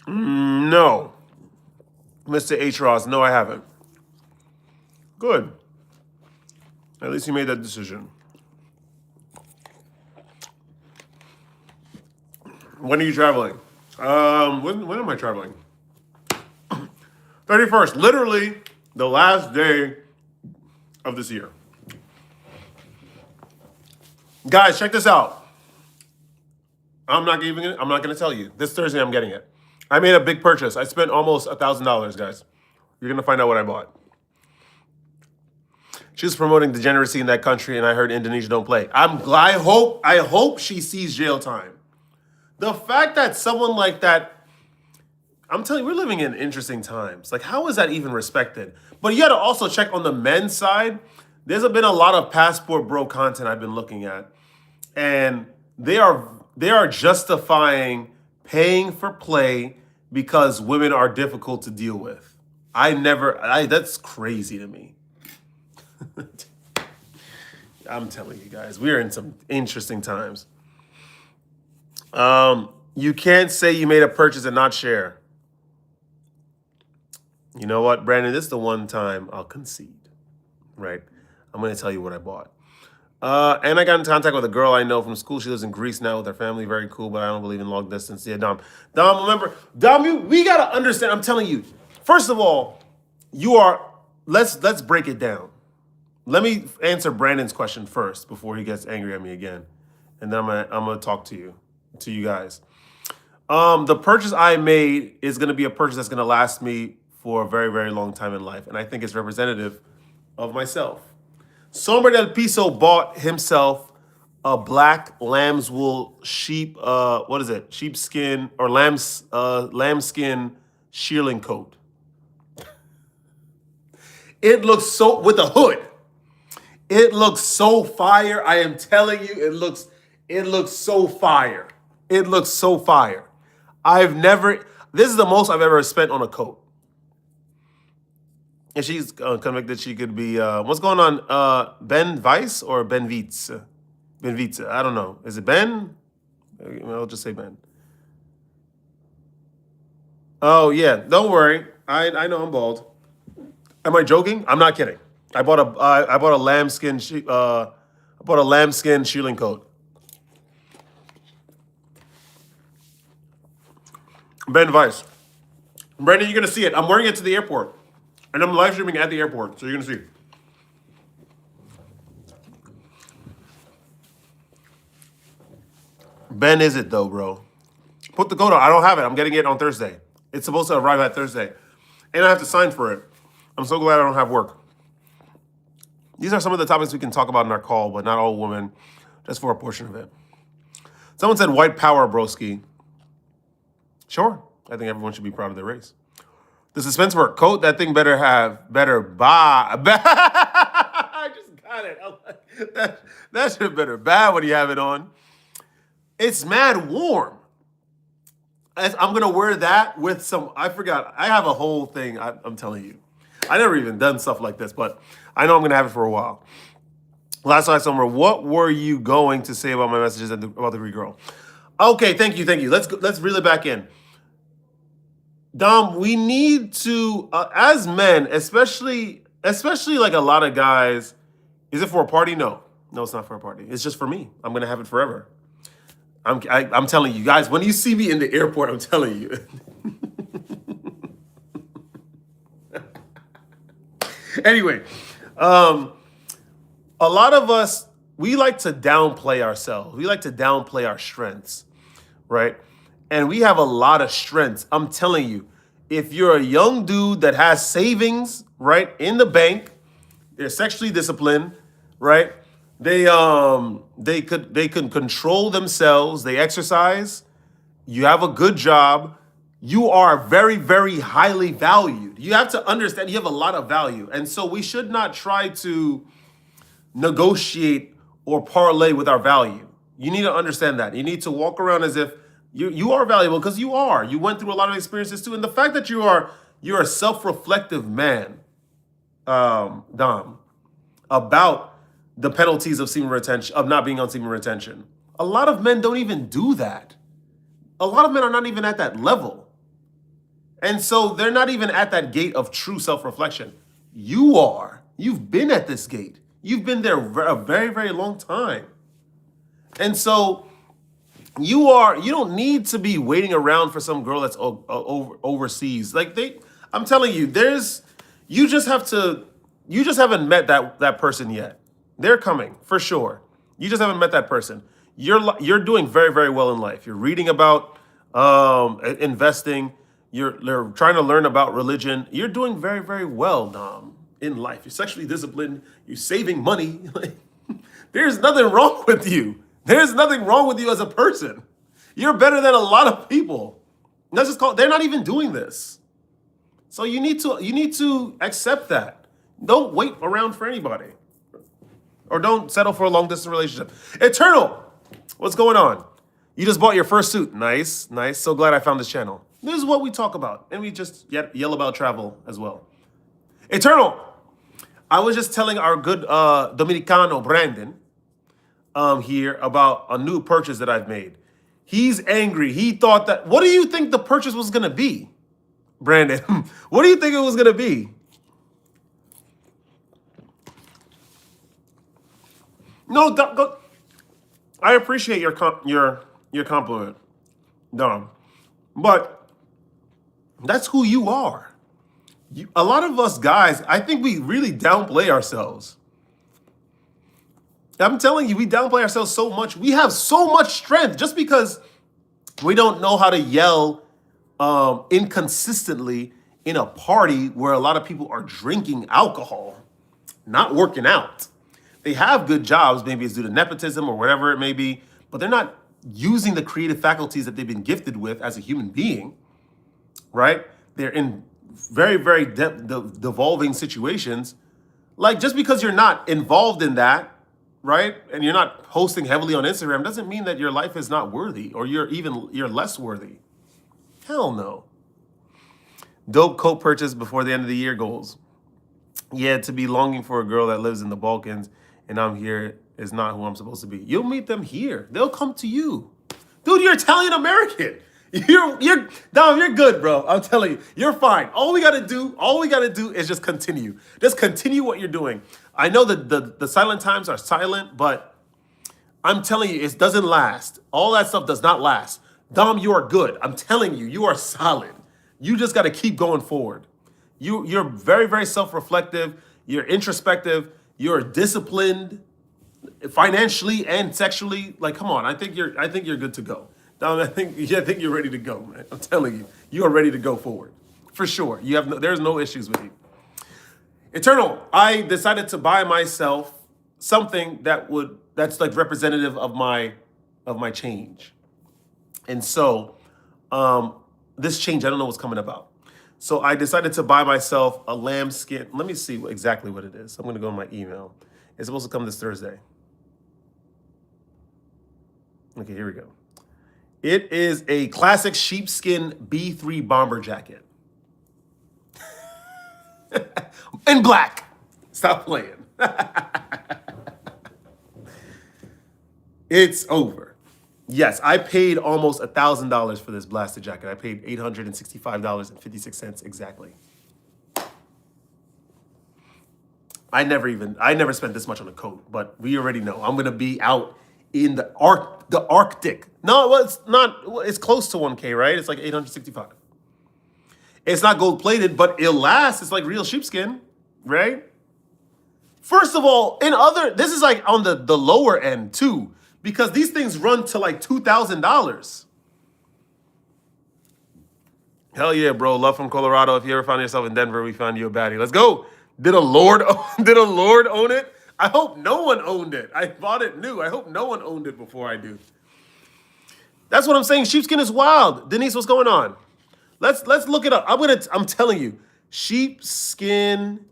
No. Mr. H. Ross, no, I haven't. Good. At least you made that decision. When are you traveling? When am I traveling? 31st, literally the last day of this year. Guys, check this out. I'm not gonna tell you. This Thursday I'm getting it. I made a big purchase. I spent almost $1,000, guys. You're gonna find out what I bought. She was promoting degeneracy in that country, and I heard Indonesia don't play. I hope she sees jail time. The fact that someone like that, I'm telling you, we're living in interesting times. Like, how is that even respected? But you got to also check on the men's side. There's been a lot of passport bro content I've been looking at, and they are justifying paying for play because women are difficult to deal with. That's crazy to me. I'm telling you guys, we are in some interesting times. You can't say you made a purchase and not share. You know what, Brandon? This is the one time I'll concede, right? I'm going to tell you what I bought. And I got in contact with a girl I know from school. She lives in Greece now with her family. Very cool, but I don't believe in long distance. Yeah, Dom, remember, Dom, we got to understand. I'm telling you, first of all, let's break it down. Let me answer Brandon's question first before he gets angry at me again. And then I'm gonna talk to you guys. The purchase I made is gonna be a purchase that's gonna last me for a very, very long time in life. And I think it's representative of myself. Sombra del Piso bought himself a black lamb's wool sheepskin or lambskin shearling coat. It looks so, with a hood. It looks so fire. I am telling you, it looks so fire. It looks so fire. This is the most I've ever spent on a coat. If she's convicted, she could be, what's going on? Ben Weiss or Ben Wietz? Ben Wietz, I don't know. Is it Ben? I'll just say Ben. Oh, yeah, don't worry. I know I'm bald. Am I joking? I'm not kidding. I bought a lambskin shearling coat. Ben Weiss. Brandon, you're gonna see it. I'm wearing it to the airport. And I'm live streaming at the airport, so you're gonna see. Ben is it though, bro? Put the coat on. I don't have it. I'm getting it on Thursday. It's supposed to arrive at Thursday. And I have to sign for it. I'm so glad I don't have work. These are some of the topics we can talk about in our call, but not all women, just for a portion of it. Someone said white power, broski. Sure. I think everyone should be proud of their race. The suspense work coat, that thing better buy. I just got it. I'm like, that shit better bad when you have it on. It's mad warm. I'm going to wear that with some, I forgot. I have a whole thing, I'm telling you. I never even done stuff like this, but I know I'm going to have it for a while. Last night somewhere, what were you going to say about my messages about the Greek girl? Okay, thank you. Let's reel it back in. Dom, we need to, as men, especially like a lot of guys, is it for a party? No, it's not for a party. It's just for me. I'm going to have it forever. I'm telling you guys, when you see me in the airport, I'm telling you. Anyway, a lot of us, we like to downplay ourselves. We like to downplay our strengths, right? And we have a lot of strengths. I'm telling you, if you're a young dude that has savings, right, in the bank, they're sexually disciplined, right? They can control themselves. They exercise. You have a good job. You are very, very highly valued. You have to understand you have a lot of value. And so we should not try to negotiate or parlay with our value. You need to understand that. You need to walk around as if You are valuable because you are. You went through a lot of experiences too, and the fact that you're a self-reflective man, Dom, about the penalties of semen retention, of not being on semen retention. A lot of men don't even do that. A lot of men are not even at that level. And so they're not even at that gate of true self-reflection. You are. You've been at this gate. You've been there a very, very long time. And so you don't need to be waiting around for some girl that's overseas. I'm telling you, you just haven't met that person yet. They're coming for sure. You just haven't met that person. You're doing very, very well in life. You're reading about investing. You're trying to learn about religion. You're doing very, very well, Dom, in life. You're sexually disciplined. You're saving money. There's nothing wrong with you. There's nothing wrong with you as a person. You're better than a lot of people. They're not even doing this. So you need to accept that. Don't wait around for anybody. Or don't settle for a long distance relationship. Eternal, what's going on? You just bought your first suit. Nice, nice. So glad I found this channel. This is what we talk about. And we just yell about travel as well. Eternal, I was just telling our good Dominicano, Brandon, here about a new purchase that I've made. He's angry. He thought that, what do you think the purchase was going to be, Brandon? What do you think it was going to be? No, go. I appreciate your compliment, Dom, but that's who you are. A lot of us guys, I think we really downplay ourselves. I'm telling you, we downplay ourselves so much. We have so much strength just because we don't know how to yell inconsistently in a party where a lot of people are drinking alcohol, not working out. They have good jobs, maybe it's due to nepotism or whatever it may be, but they're not using the creative faculties that they've been gifted with as a human being, right? They're in very, very devolving situations. Like, just because you're not involved in that, right, and you're not posting heavily on Instagram doesn't mean that your life is not worthy or you're less worthy. Hell no. Dope coat purchase before the end of the year goals. Yeah, to be longing for a girl that lives in the Balkans and I'm here is not who I'm supposed to be. You'll meet them here. They'll come to you. Dude, you're Italian American. Dom, you're good, bro. I'm telling you, you're fine. All we gotta do is just continue. Just continue what you're doing. I know that the silent times are silent, but I'm telling you, it doesn't last. All that stuff does not last. Dom, you are good. I'm telling you, you are solid. You just gotta keep going forward. You're very, very self-reflective. You're introspective. You're disciplined, financially and sexually. Like, come on, I think you're good to go. Dom, I think you're ready to go, man. I'm telling you, you are ready to go forward, for sure. There's no issues with you. Eternal, I decided to buy myself something that's like representative of my change, and so this change, I don't know what's coming about. So I decided to buy myself a lambskin. Let me see exactly what it is. I'm going to go in my email. It's supposed to come this Thursday. Okay, here we go. It is a classic sheepskin B3 bomber jacket. In black. Stop playing. It's over. Yes, I paid almost $1,000 for this blasted jacket. I paid $865.56 exactly. I never spent this much on a coat, but we already know I'm gonna be out in the Arctic. No, well, it's not. It's close to 1K, right? It's like 865. It's not gold plated, but it'll last. It's like real sheepskin, right? First of all, this is like on the lower end too, because these things run to like $2,000. Hell yeah, bro. Love from Colorado. If you ever find yourself in Denver, we found you a baddie. Let's go. Did a Lord own it? I hope no one owned it. I bought it new. I hope no one owned it before I do. That's what I'm saying. Sheepskin is wild. Denise, what's going on? Let's look it up. I'm telling you, sheepskin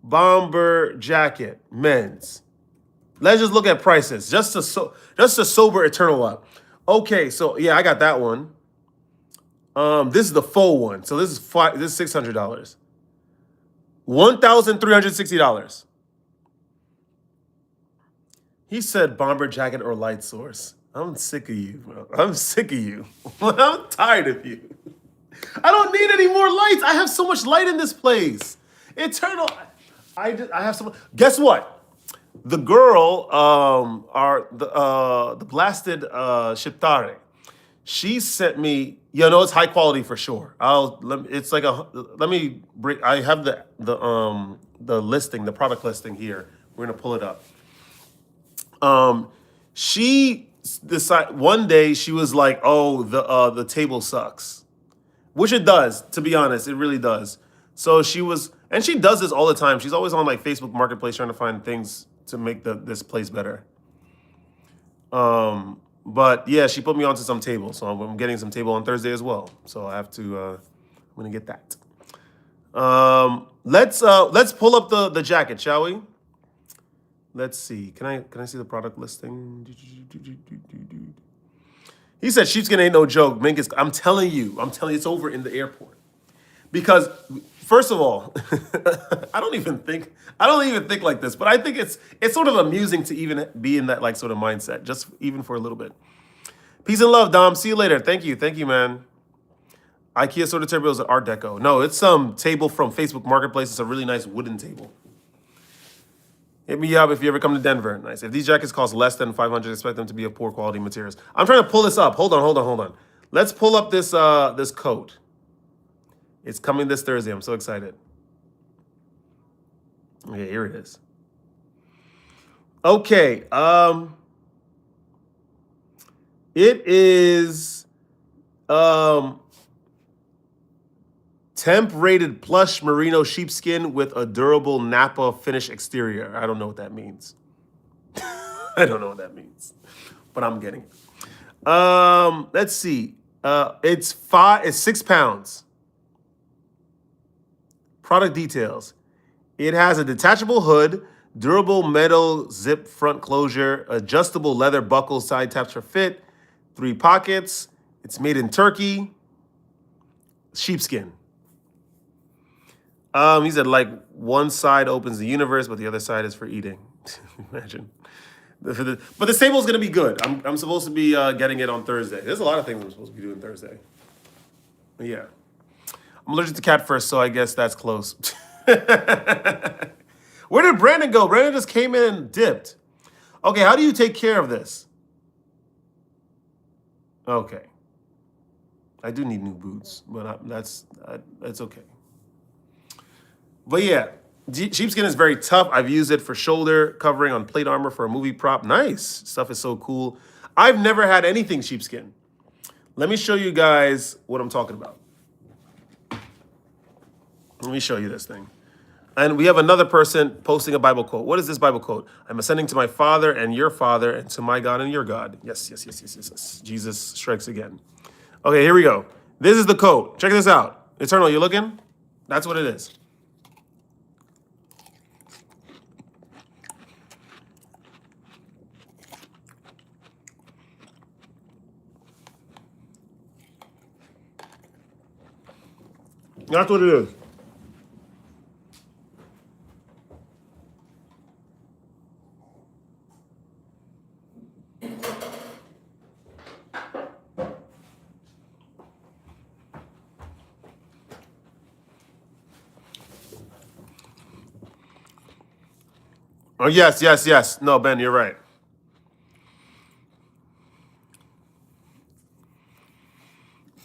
bomber jacket, men's. Let's just look at prices. Just to sober Eternal up. Okay, so yeah, I got that one. This is the full one. So this is $600. $1,360. He said bomber jacket or light source. I'm sick of you, bro. I'm sick of you. I'm tired of you. I don't need any more lights. I have so much light in this place. Eternal. I have so much. Guess what? The girl, the blasted Shiptare, she sent me. You know, it's high quality for sure. It's like let me bring. I have the listing, the product listing here. We're gonna pull it up. She decided one day she was like, "Oh, the table sucks," which it does. To be honest, it really does. So she was, and she does this all the time. She's always on like Facebook Marketplace trying to find things to make this place better. But yeah, she put me onto some table, so I'm getting some table on Thursday as well. So I have to. I'm gonna get that. Let's pull up the jacket, shall we? Let's see. Can I see the product listing? He said sheepskin ain't no joke. Mink is. I'm telling you, it's over in the airport. Because first of all, I don't even think like this, but I think it's sort of amusing to even be in that like sort of mindset, just even for a little bit. Peace and love, Dom. See you later. Thank you, man. IKEA soda table is an Art Deco. No, it's some table from Facebook Marketplace. It's a really nice wooden table. Hit me up if you ever come to Denver. Nice. If these jackets cost less than $500, expect them to be of poor quality materials. I'm trying to pull this up. Hold on. Let's pull up this coat. It's coming this Thursday. I'm so excited. Okay, here it is. Okay. It is temp rated plush merino sheepskin with a durable Napa finish exterior. I don't know what that means. But I'm getting it. Let's see. It's 6 pounds. Product details. It has a detachable hood, durable metal zip front closure, adjustable leather buckle side tabs for fit, 3 pockets. It's made in Turkey. Sheepskin. He said like one side opens the universe, but the other side is for eating. Imagine. But this table is going to be good. I'm supposed to be getting it on Thursday. There's a lot of things I'm supposed to be doing Thursday. But yeah. I'm allergic to cat fur, so I guess that's close. Where did Brandon go? Brandon just came in and dipped. Okay, how do you take care of this? Okay. I do need new boots, but that's okay. But yeah, sheepskin is very tough. I've used it for shoulder covering on plate armor for a movie prop. Nice. Stuff is so cool. I've never had anything sheepskin. Let me show you guys what I'm talking about. Let me show you this thing. And we have another person posting a Bible quote. What is this Bible quote? I'm ascending to my Father and your Father and to my God and your God. Yes. Jesus strikes again. Okay, here we go. This is the quote. Check this out. Eternal, you looking? That's what it is. That's what it is. Oh, yes. No, Ben, you're right.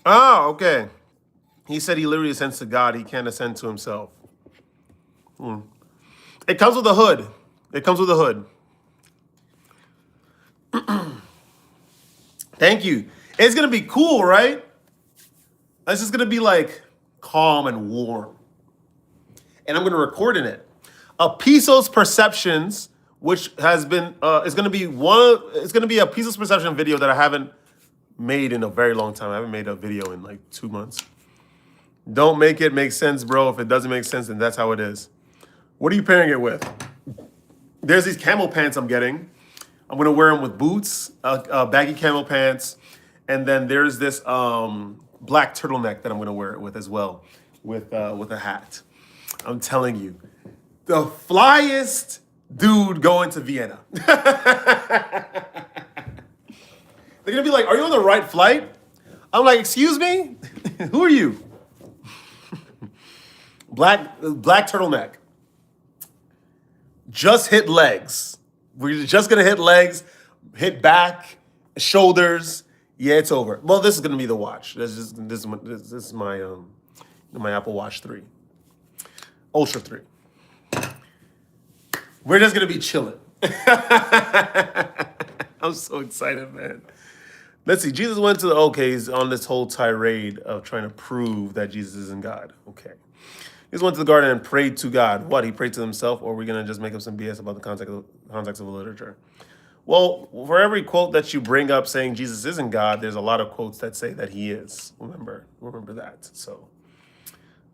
Oh, okay. He said he literally ascends to God. He can't ascend to himself. It comes with a hood. Thank you. It's going to be cool, right? It's just going to be like calm and warm. And I'm going to record in it. A Pisos Perceptions, which has been, is going to be a Pisos Perception video that I haven't made in a very long time. I haven't made a video in like 2 months. Don't make it make sense, bro. If it doesn't make sense, then that's how it is. What are you pairing it with? There's these camel pants I'm getting. I'm gonna wear them with boots, baggy camel pants, and then there's this black turtleneck that I'm gonna wear it with as well, with a hat. I'm telling you, the flyest dude going to Vienna. They're gonna be like, "Are you on the right flight?" I'm like, "Excuse me, who are you?" Black turtleneck. Just hit legs. We're just gonna hit legs, hit back, shoulders. Yeah, it's over. Well, this is gonna be the watch. This is my Apple Watch 3, Ultra 3. We're just gonna be chilling. I'm so excited, man. Let's see. Jesus went to the he's on this whole tirade of trying to prove that Jesus isn't God. Okay. He just went to the garden and prayed to God. What? He prayed to himself, or are we gonna just make up some BS about the context of the literature? Well, for every quote that you bring up saying Jesus isn't God, there's a lot of quotes that say that he is. Remember that. So,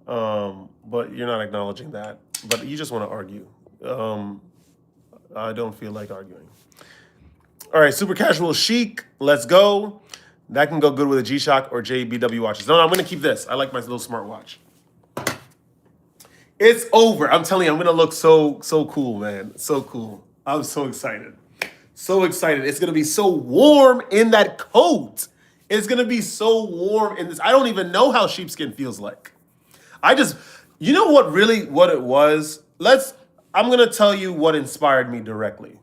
but you're not acknowledging that. But you just want to argue. I don't feel like arguing. All right, super casual chic. Let's go. That can go good with a G-Shock or JBW watches. No, I'm going to keep this. I like my little smartwatch. It's over. I'm telling you, I'm going to look so cool, man. So cool. I'm so excited. So excited. It's going to be so warm in that coat. It's going to be so warm in this. I don't even know how sheepskin feels like. You know what it was? I'm going to tell you what inspired me directly.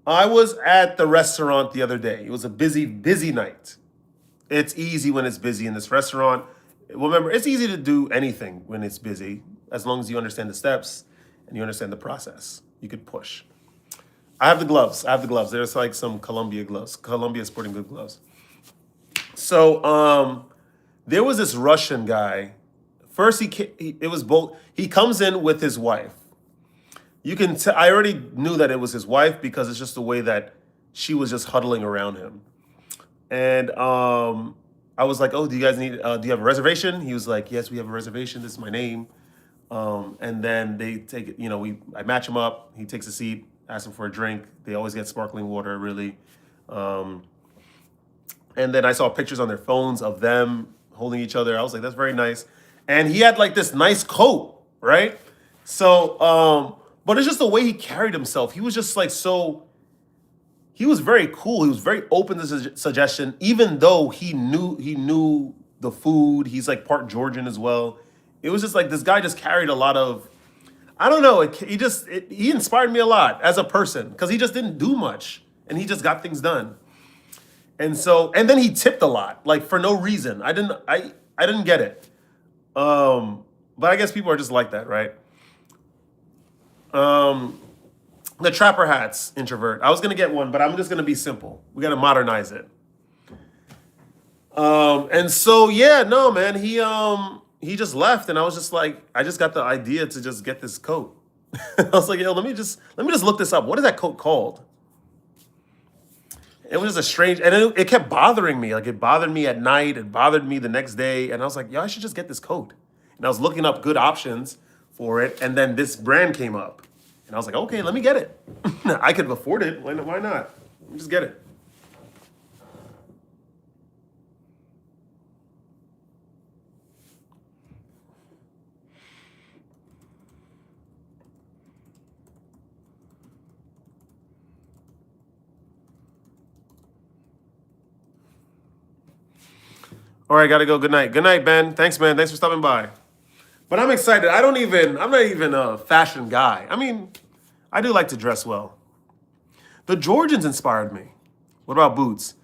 I was at the restaurant the other day. It was a busy night. It's easy when it's busy in this restaurant. Remember, it's easy to do anything when it's busy, as long as you understand the steps and you understand the process. You could push. I have the gloves. There's like some Columbia Sporting Goods gloves. So there was this Russian guy. First, he comes in with his wife. I already knew that it was his wife because it's just the way that she was just huddling around him. And I was like, "Oh, do you guys do you have a reservation?" He was like, "Yes, we have a reservation. This is my name." And then they take it, I match him up. He takes a seat, ask him for a drink. They always get sparkling water, really. And then I saw pictures on their phones of them holding each other. I was like, that's very nice. And he had like this nice coat, right? So, but it's just the way he carried himself. He was just like he was very cool. He was very open to suggestion, even though he knew the food. He's like part Georgian as well. It was just like this guy just carried a lot of, I don't know. He inspired me a lot as a person because he just didn't do much and he just got things done. And then he tipped a lot, like for no reason. I didn't get it. But I guess people are just like that, right? The trapper hats, introvert. I was gonna get one, but I'm just gonna be simple. We gotta modernize it. And so yeah, no, man, he just left, and I was just like, I just got the idea to just get this coat. I was like, yo, let me just look this up. What is that coat called? It was just a strange, and it kept bothering me. Like it bothered me at night, it bothered me the next day, and I was like, yo, I should just get this coat. And I was looking up good options for it, and then this brand came up. And I was like, okay, let me get it. I could afford it. Why not? Let me just get it. All right, gotta go. Good night. Good night, Ben. Thanks, man. Thanks for stopping by. But I'm excited. I'm not even a fashion guy. I mean, I do like to dress well. The Georgians inspired me. What about boots?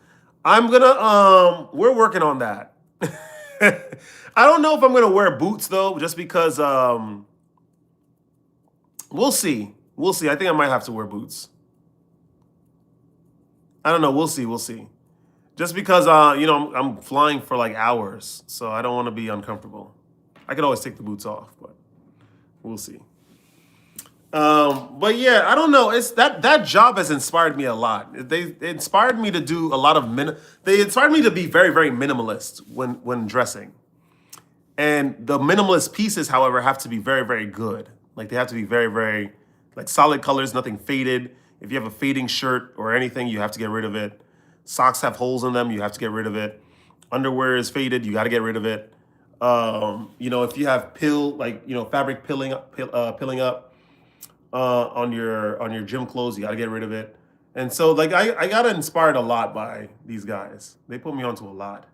We're working on that. I don't know if I'm gonna wear boots though, just because we'll see. I think I might have to wear boots. I don't know. We'll see. Just because I'm flying for like hours, so I don't want to be uncomfortable. I could always take the boots off, but we'll see. But yeah, I don't know. It's that job has inspired me a lot. They inspired me to do a lot of They inspired me to be very, very minimalist when dressing. And the minimalist pieces, however, have to be very, very good. Like they have to be very, very Like solid colors, nothing faded. If you have a fading shirt or anything, you have to get rid of it. Socks have holes in them, you have to get rid of it. Underwear is faded, you got to get rid of it. If you have fabric pilling up on your gym clothes, you got to get rid of it. And so like I got inspired a lot by these guys. They put me onto a lot.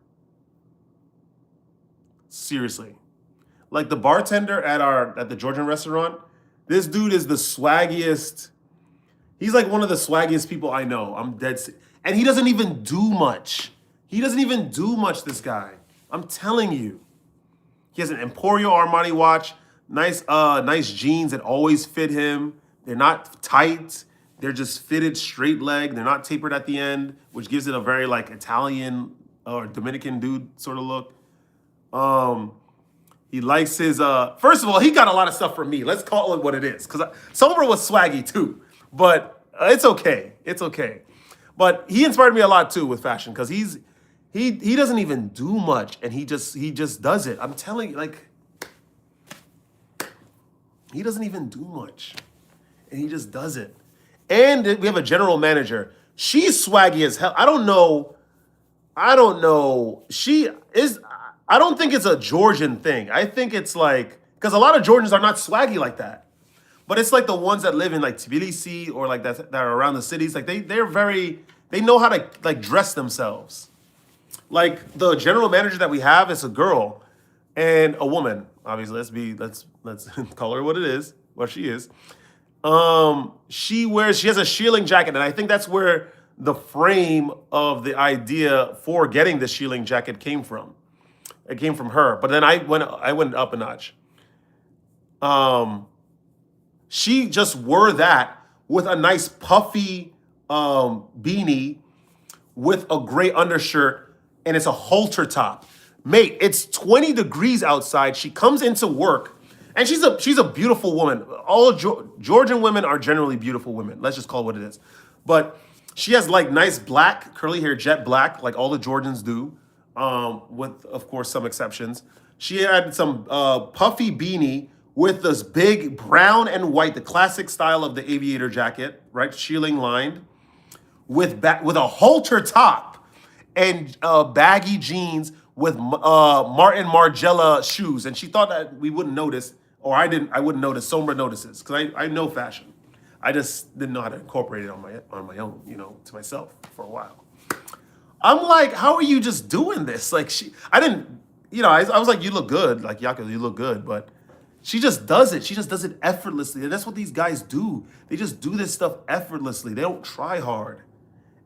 Seriously. Like the bartender at the Georgian restaurant, this dude is the swaggiest. He's like one of the swaggiest people I know. I'm dead. And he doesn't even do much. He doesn't even do much, this guy. I'm telling you. He has an Emporio Armani watch, nice jeans that always fit him. They're not tight. They're just fitted straight leg. They're not tapered at the end, which gives it a very like Italian or Dominican dude sort of look. He likes his, first of all, he got a lot of stuff from me. Let's call it what it is. Because Sombra was swaggy too. But it's okay. It's okay. But he inspired me a lot too with fashion because he doesn't even do much and he just does it. I'm telling you, like, he doesn't even do much and he just does it. And we have a general manager. She's swaggy as hell. I don't know. I don't think it's a Georgian thing. I think it's like, because a lot of Georgians are not swaggy like that. But it's like the ones that live in like Tbilisi or like that are around the cities. Like they know how to like dress themselves. Like the general manager that we have is a girl and a woman. Obviously, let's call her what it is, what she is. She has a shearling jacket, and I think that's where the frame of the idea for getting the shearling jacket came from. It came from her. But then I went up a notch. She just wore that with a nice puffy beanie with a gray undershirt, and it's a halter top. Mate, it's 20 degrees outside. She comes into work, and she's a beautiful woman. All Georgian women are generally beautiful women. Let's just call it what it is. But she has like nice black, curly hair, jet black, like all the Georgians do, with, of course, some exceptions. She had some puffy beanie with this big brown and white, the classic style of the aviator jacket, right? Shearling lined, with a halter top and baggy jeans with Martin Margiela shoes. And she thought that we wouldn't notice, or I wouldn't notice. Sombra notices, because I know fashion. I just didn't know how to incorporate it on my own, to myself for a while. I'm like, how are you just doing this? Like I was like, you look good. Like, Yaka, you look good. But she just does it. She just does it effortlessly. And that's what these guys do. They just do this stuff effortlessly. They don't try hard.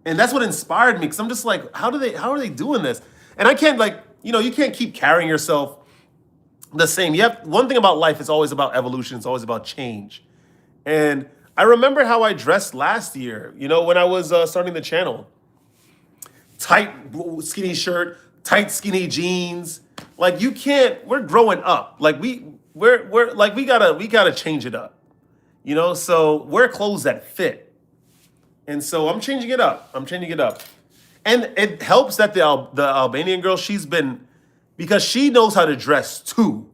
And that's what inspired me, because I'm just like, how are they doing this? And I can't, like, you can't keep carrying yourself the same. One thing about life is always about evolution. It's always about change. And I remember how I dressed last year, when I was starting the channel. Tight, skinny shirt, tight, skinny jeans. Like, we're growing up. Like, we're like, we gotta change it up. So wear clothes that fit. And so I'm changing it up. And it helps that the Albanian girl, because she knows how to dress too.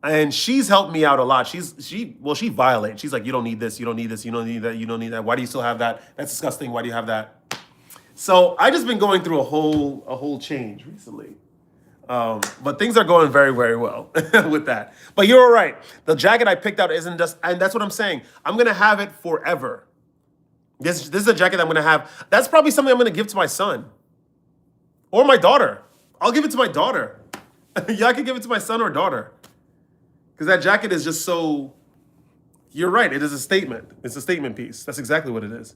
And she's helped me out a lot. She violates. She's like, you don't need this, you don't need this, you don't need that, you don't need that. Why do you still have that? That's disgusting. Why do you have that? So I just been going through a whole change recently. But things are going very, very well with that. But you're all right. The jacket I picked out isn't just, and that's what I'm saying. I'm gonna have it forever. This is a jacket I'm gonna have. That's probably something I'm gonna give to my son. Or my daughter. I'll give it to my daughter. Yeah, I can give it to my son or daughter. Because that jacket is just so, you're right, it is a statement. It's a statement piece. That's exactly what it is.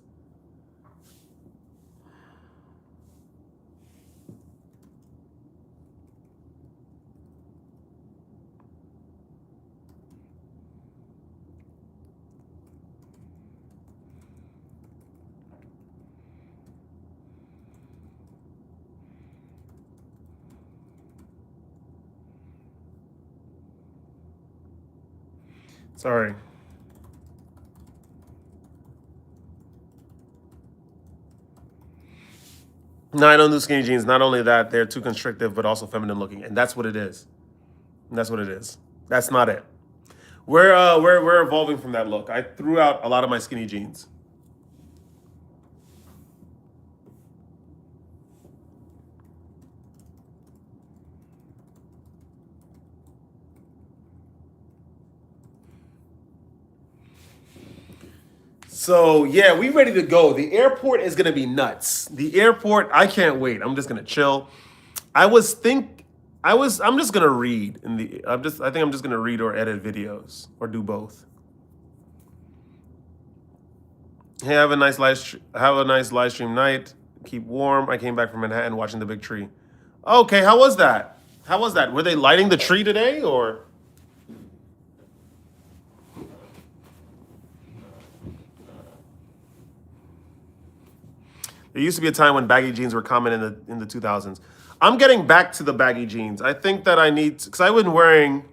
Sorry. No, I don't do skinny jeans. Not only that, they're too constrictive, but also feminine looking. And that's what it is. That's what it is. That's not it. We're evolving from that look. I threw out a lot of my skinny jeans. So yeah, we ready to go. The airport is gonna be nuts. The airport, I can't wait. I'm just gonna chill. I'm just gonna read I think I'm just gonna read or edit videos or do both. Hey, have a nice live stream night. Keep warm. I came back from Manhattan watching the big tree. Okay, how was that? How was that? Were they lighting the tree today or? There used to be a time when baggy jeans were common in the 2000s. I'm getting back to the baggy jeans. I think that I need because I've been wearing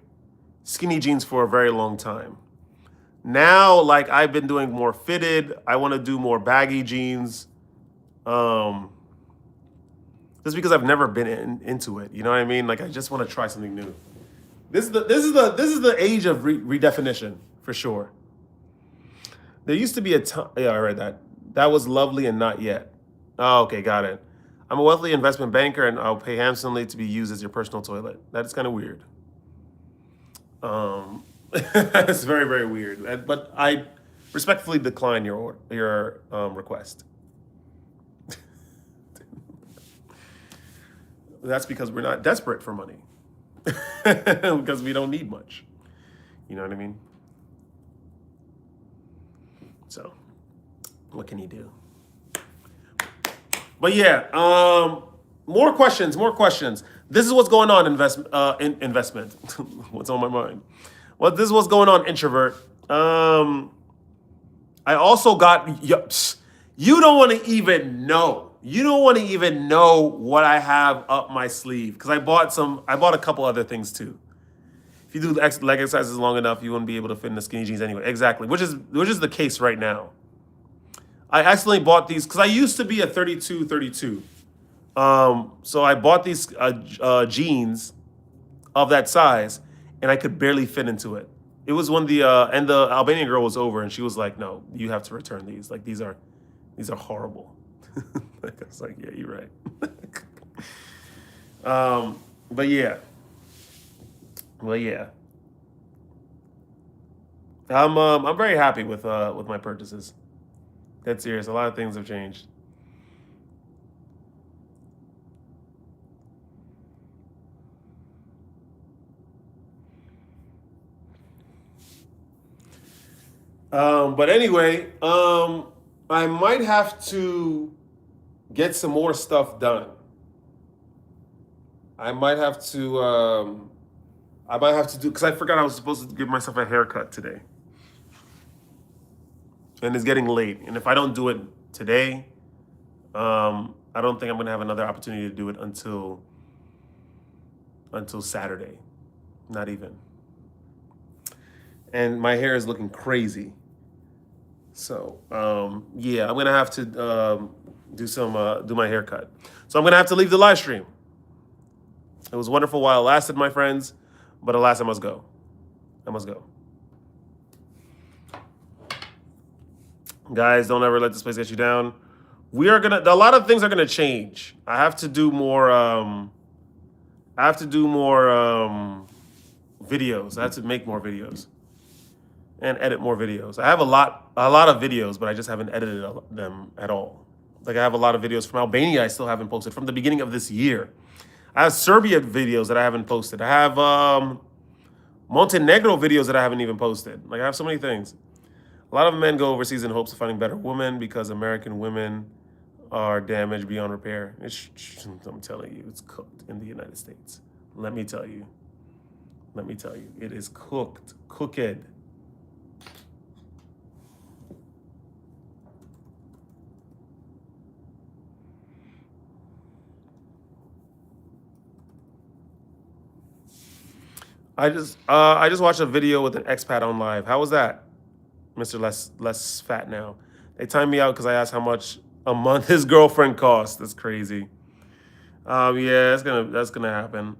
skinny jeans for a very long time. Now, like I've been doing more fitted. I want to do more baggy jeans. Um, just because I've never been into it. You know what I mean? Like I just want to try something new. This is the age of redefinition for sure. There used to be a time. Yeah, I read that. That was lovely and not yet. Oh, okay, got it. I'm a wealthy investment banker and I'll pay handsomely to be used as your personal toilet. That is kind of weird. It's very, very weird. But I respectfully decline your request. That's because we're not desperate for money. Because we don't need much. You know what I mean? So, what can you do? But yeah, more questions. This is what's going on, investment. What's on my mind? Well, this is what's going on, introvert. I also got, you don't want to even know. You don't want to even know what I have up my sleeve because I bought a couple other things too. If you do leg exercises long enough, you won't be able to fit in the skinny jeans anyway. Exactly, which is the case right now. I accidentally bought these because I used to be a 32. So I bought these jeans of that size, and I could barely fit into it. It was when the Albanian girl was over, and she was like, "No, you have to return these. Like these are horrible." Like, I was like, "Yeah, you're right." But yeah, I'm very happy with my purchases. That's serious. A lot of things have changed. But anyway, I might have to get some more stuff done. I might have to do because I forgot I was supposed to give myself a haircut today. And it's getting late. And if I don't do it today, I don't think I'm gonna have another opportunity to do it until Saturday. Not even. And my hair is looking crazy. So yeah, I'm gonna have to do my haircut. So I'm gonna have to leave the live stream. It was wonderful while it lasted, my friends, but alas, I must go. Guys, don't ever let this place get you down. A lot of things are gonna change. I have to do more videos. I have to make more videos and edit more videos. I have a lot of videos, but I just haven't edited them at all. Like I have a lot of videos from Albania I still haven't posted from the beginning of this year. I have Serbia videos that I haven't posted. I have Montenegro videos that I haven't even posted. Like I have so many things. A lot of men go overseas in hopes of finding better women because American women are damaged beyond repair. I'm telling you, it's cooked in the United States. Let me tell you, it is cooked. I just watched a video with an expat on live. How was that, Mr. Less Fat Now? They timed me out because I asked how much a month his girlfriend cost. That's crazy. Yeah, that's gonna happen.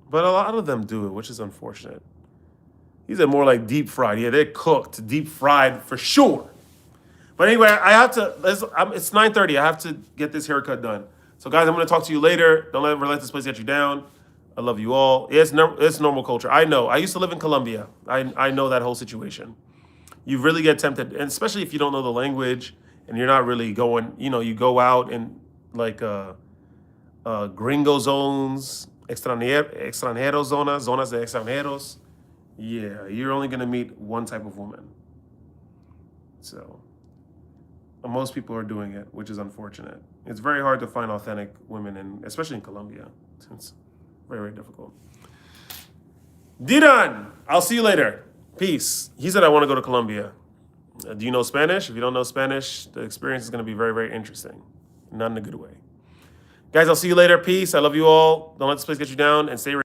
But a lot of them do it, which is unfortunate. These are more like deep fried. Yeah, they're cooked, deep fried for sure. But anyway, I have to. It's 9:30. I have to get this haircut done. So guys, I'm going to talk to you later. Don't ever let this place get you down. I love you all. Yeah, it's normal culture. I know. I used to live in Colombia. I know that whole situation. You really get tempted, and especially if you don't know the language and you're not really going. You go out in like gringo zones, extranjero zonas de extranjeros. Yeah, you're only going to meet one type of woman. So most people are doing it, which is unfortunate. It's very hard to find authentic women, especially in Colombia. It's very, very difficult. Diran, I'll see you later. Peace. He said I want to go to Colombia. Do you know Spanish? If you don't know Spanish, the experience is going to be very, very interesting. Not in a good way. Guys, I'll see you later. Peace. I love you all. Don't let this place get you down, and stay